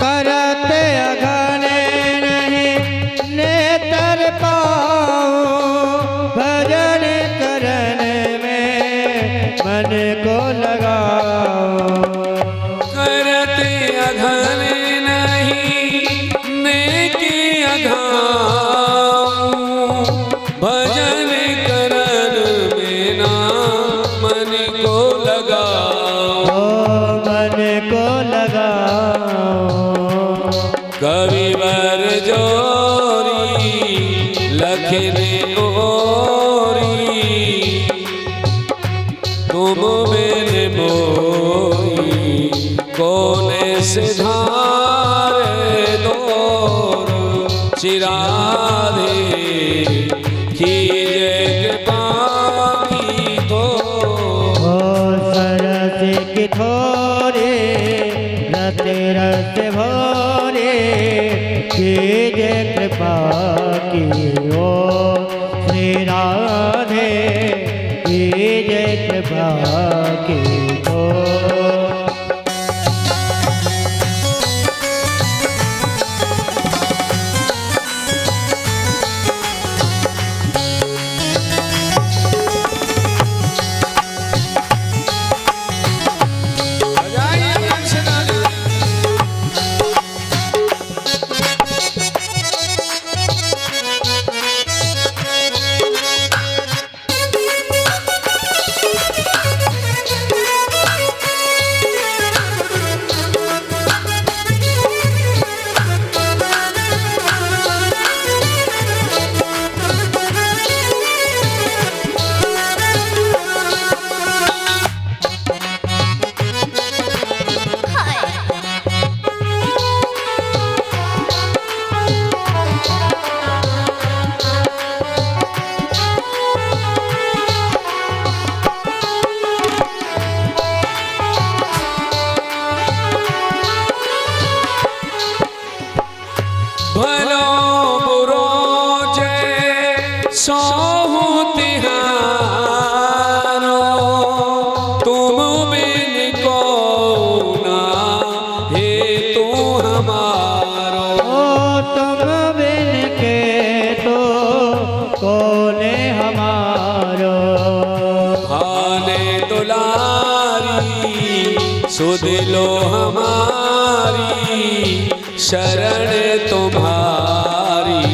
करते अघने नहीं नेतर पाऊं भजन करन में मन को लगाऊं। करते अघन नहीं नेकी अघाऊं भजन करन में ना मन को लगाऊं। ओ मन को लगाऊं। कविवर जोरी लखने ओरी तुम मेरे मोरी कोने से धारे दूर चिराधे कीजे कृपा की तो। ओ सरस की थोरे रत रस भोरे कीजे कृपा की ओ श्री राधे कीजे कृपा की ओ। बजाइए प्रेम से ताली। भलो बुरो जय सोहू तिहारो तुम बिन को ना हे तू हमारो। ओ तुम बिन के तो कोने हमारो। आने दुलारी सुध लो हमारी शरण तुम्हारी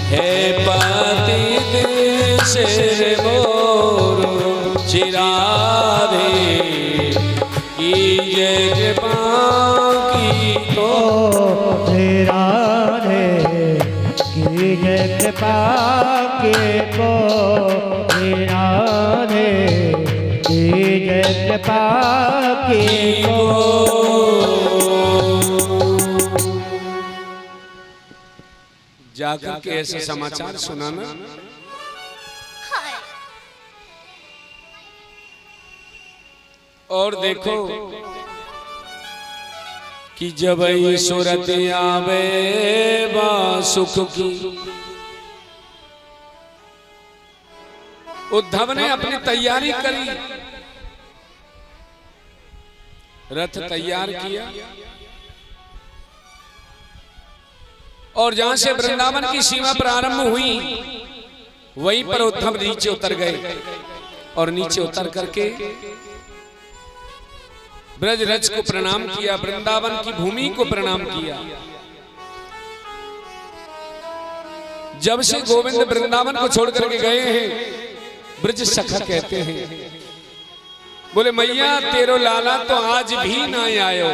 है पतित सिर मोर चिराधे की जय कृपा की तो राधे की जय कृपा के को राधे की जय कृपा की को। जाकर के ऐसे समाचार सुनाना। और देखो कि जब ये सूरत आवे बा सुख की, उद्धव ने अपनी तैयारी करी, रथ तैयार किया और जहां से वृंदावन की सीमा प्रारंभ हुई वहीं पर उद्धव नीचे उतर गए और नीचे उतर करके ब्रज रज को प्रणाम किया, वृंदावन की भूमि को प्रणाम किया। जब से गोविंद वृंदावन को छोड़ करके गए हैं, ब्रज सखा कहते हैं, बोले मैया तेरो लाला तो आज भी ना आयो,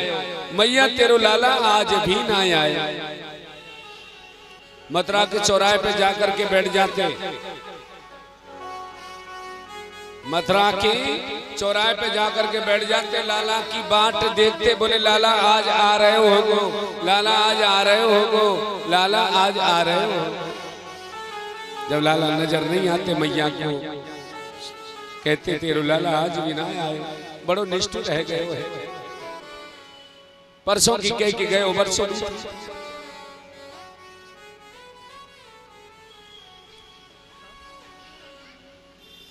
मैया तेरो लाला आज भी ना आया। मथुरा के चौराहे पे जाकर के बैठ जाते, मथुरा के चौराहे पे जाकर के बैठ जाते, लाला की बाट देखते, बोले लाला आज आ रहे हो गो, लाला आज आ रहे हो गो, लाला आज आ रहे हो। जब लाला नजर नहीं आते मैया को, कहते तेरो लाला आज भी ना आए, बड़ो निष्ठुर रह गए हो, परसों की कह के गए हो बरसों।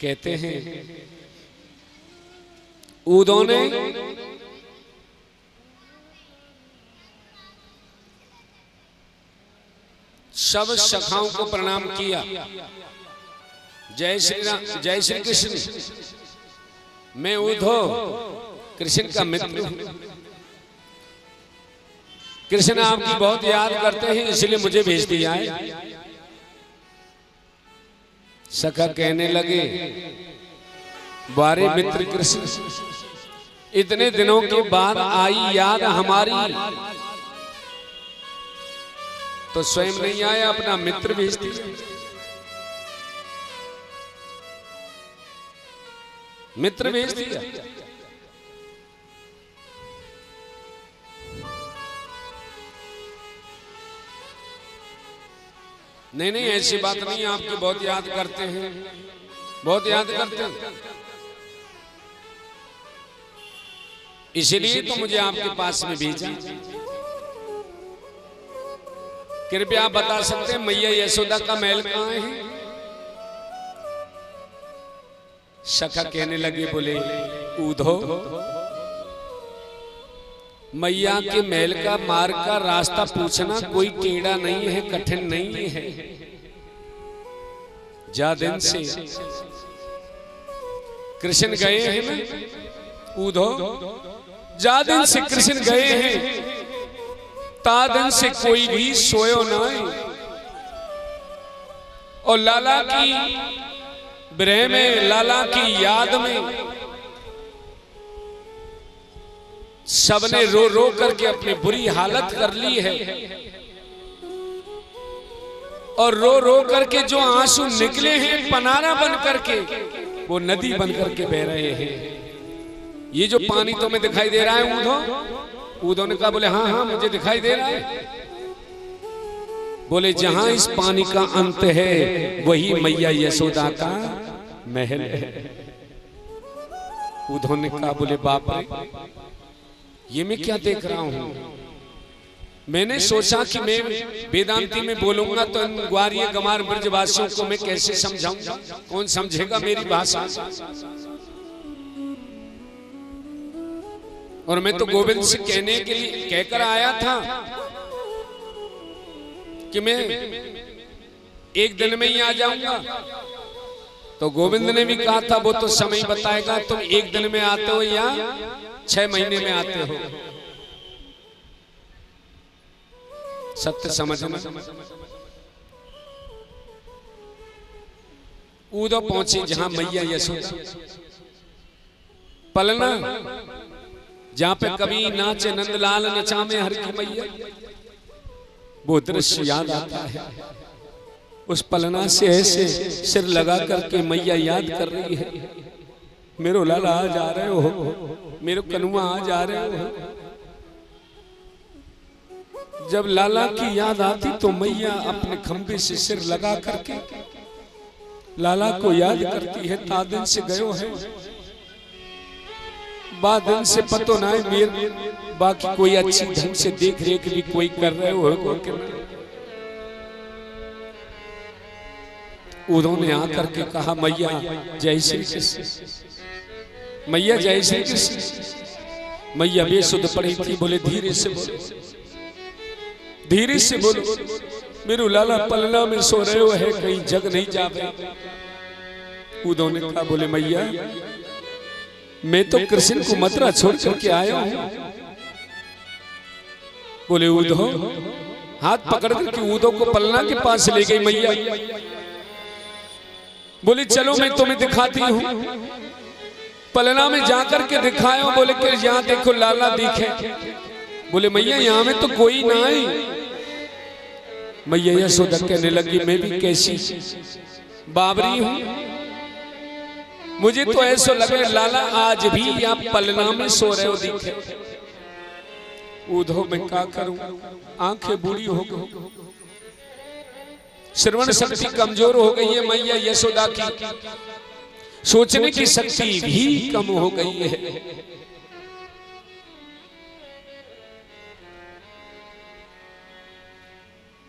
कहते हैं उदो ने सब सखाओं को प्रणाम किया। जय श्री राम, जय श्री कृष्ण, मैं उद्धव कृष्ण का मित्र हूं, कृष्ण आपकी बहुत याद करते हैं इसलिए मुझे भेज दिया है। सखा कहने लगे बारे मित्र कृष्ण, इतने दिनों के बाद आई याद हमारी, तो स्वयं नहीं आया, अपना मित्र भेज दिया। मित्र भेज दिया। नहीं नहीं ऐसी बात नहीं, आपकी बहुत याद करते हैं, बहुत याद करते हैं, इसीलिए तो मुझे आपके पास में भेजा। कृपया आप बता सकते हैं मैया यशोदा का महल कहाँ है? सखा कहने लगे, बोले उद्धव मैया के महल का मार्ग का रास्ता पूछना कोई टेढ़ा नहीं है, कठिन नहीं है। जा दिन से कृष्ण गए हैं ना उद्धव, जा दिन से कृष्ण गए हैं, ता दिन से कोई भी सोयो नहीं, और लाला की विरह में, लाला की याद में सबने रो रो करके अपनी बुरी हालत कर ली है, और रो रो करके जो आंसू निकले हैं पनारा बन करके, वो नदी बन करके बह रहे हैं। ये जो पानी तुम्हें दिखाई दे रहा है उद्धव, उद्धव ने कहा, बोले हाँ हाँ मुझे दिखाई दे रहा है। बोले जहां इस पानी का अंत है वही मैया यशोदा का महल है। उद्धव ने कहा, बोले बाप रे ये मैं क्या देख रहा हूं, मैंने सोचा कि मैं वेदांती में बोलूंगा तो इन ग्वारिया गमार ब्रजवासियों को मैं कैसे समझाऊंगा, कौन समझेगा मेरी भाषा। और मैं तो गोविंद से कहने के लिए कहकर आया था कि मैं एक दिन में ही आ जाऊंगा। तो गोविंद ने भी कहा था वो तो समय बताएगा, तुम एक दिन में आते हो या 6 महीने में आते हो, सत्य समझना। उदो पहुंचे जहां मैया यशोदा, पलना जहां पे कभी नाचे नंदलाल नचामे हर की मैया, वो दृश्य याद आता है। उस पलना से ऐसे सिर लगा करके मैया याद कर रही है, मेरो लाला आ जा रहे हो, मेरो कनुआ आ जा रहे हो। जब लाला की याद आती तो मैया अपने खंबे से सिर लगा करके लाला को याद करती है। तादिन से गयो है, बादन से पतो ना है मेरे, बाकी कोई अच्छी ढंग से देख रेख भी कोई कर रहे हो। उन्होंने आकर के कहा मैया जय श्री कृष्ण, मैया जय श्री कृष्ण। मैया बेसुध पड़ी थी, बोले धीरे से बोलो, धीरे से बोलो, मेरू लाला पलना में सो रहे हो है, कहीं जग नहीं जावे। उन्होंने कहा बोले मैया मैं तो कृष्ण को मथुरा छोड़ करके आया हूं। बोले उद्धव, हाथ पकड़ करके उद्धव को पलना के पास ले गई मैया। बोली चलो मैं तुम्हें दिखाती हूं। पलना में जाकर के दिखाया, बोले कि यहाँ देखो लाला दिखे। बोले मैया यहाँ में तो कोई ना है। मैया यशोदा कहने लगी मैं भी कैसी बाबरी हूं, मुझे तो ऐसा लगे लाला आज भी यहाँ पलना में सो रहे हो दिखे। उद्धव मैं क्या करूं, आंखें बूढ़ी हो गई, श्रवण शक्ति कमजोर हो गई है मैया यशोदा की, सोचने की शक्ति भी कम हो गई है।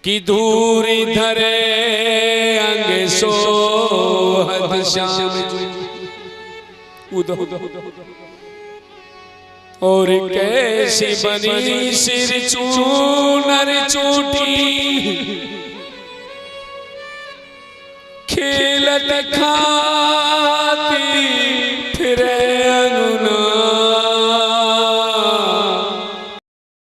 कि दूरी धरे अंग सोहत श्याम उदो, और कैसी बनी सिर चूनर चोटी, खेलत खा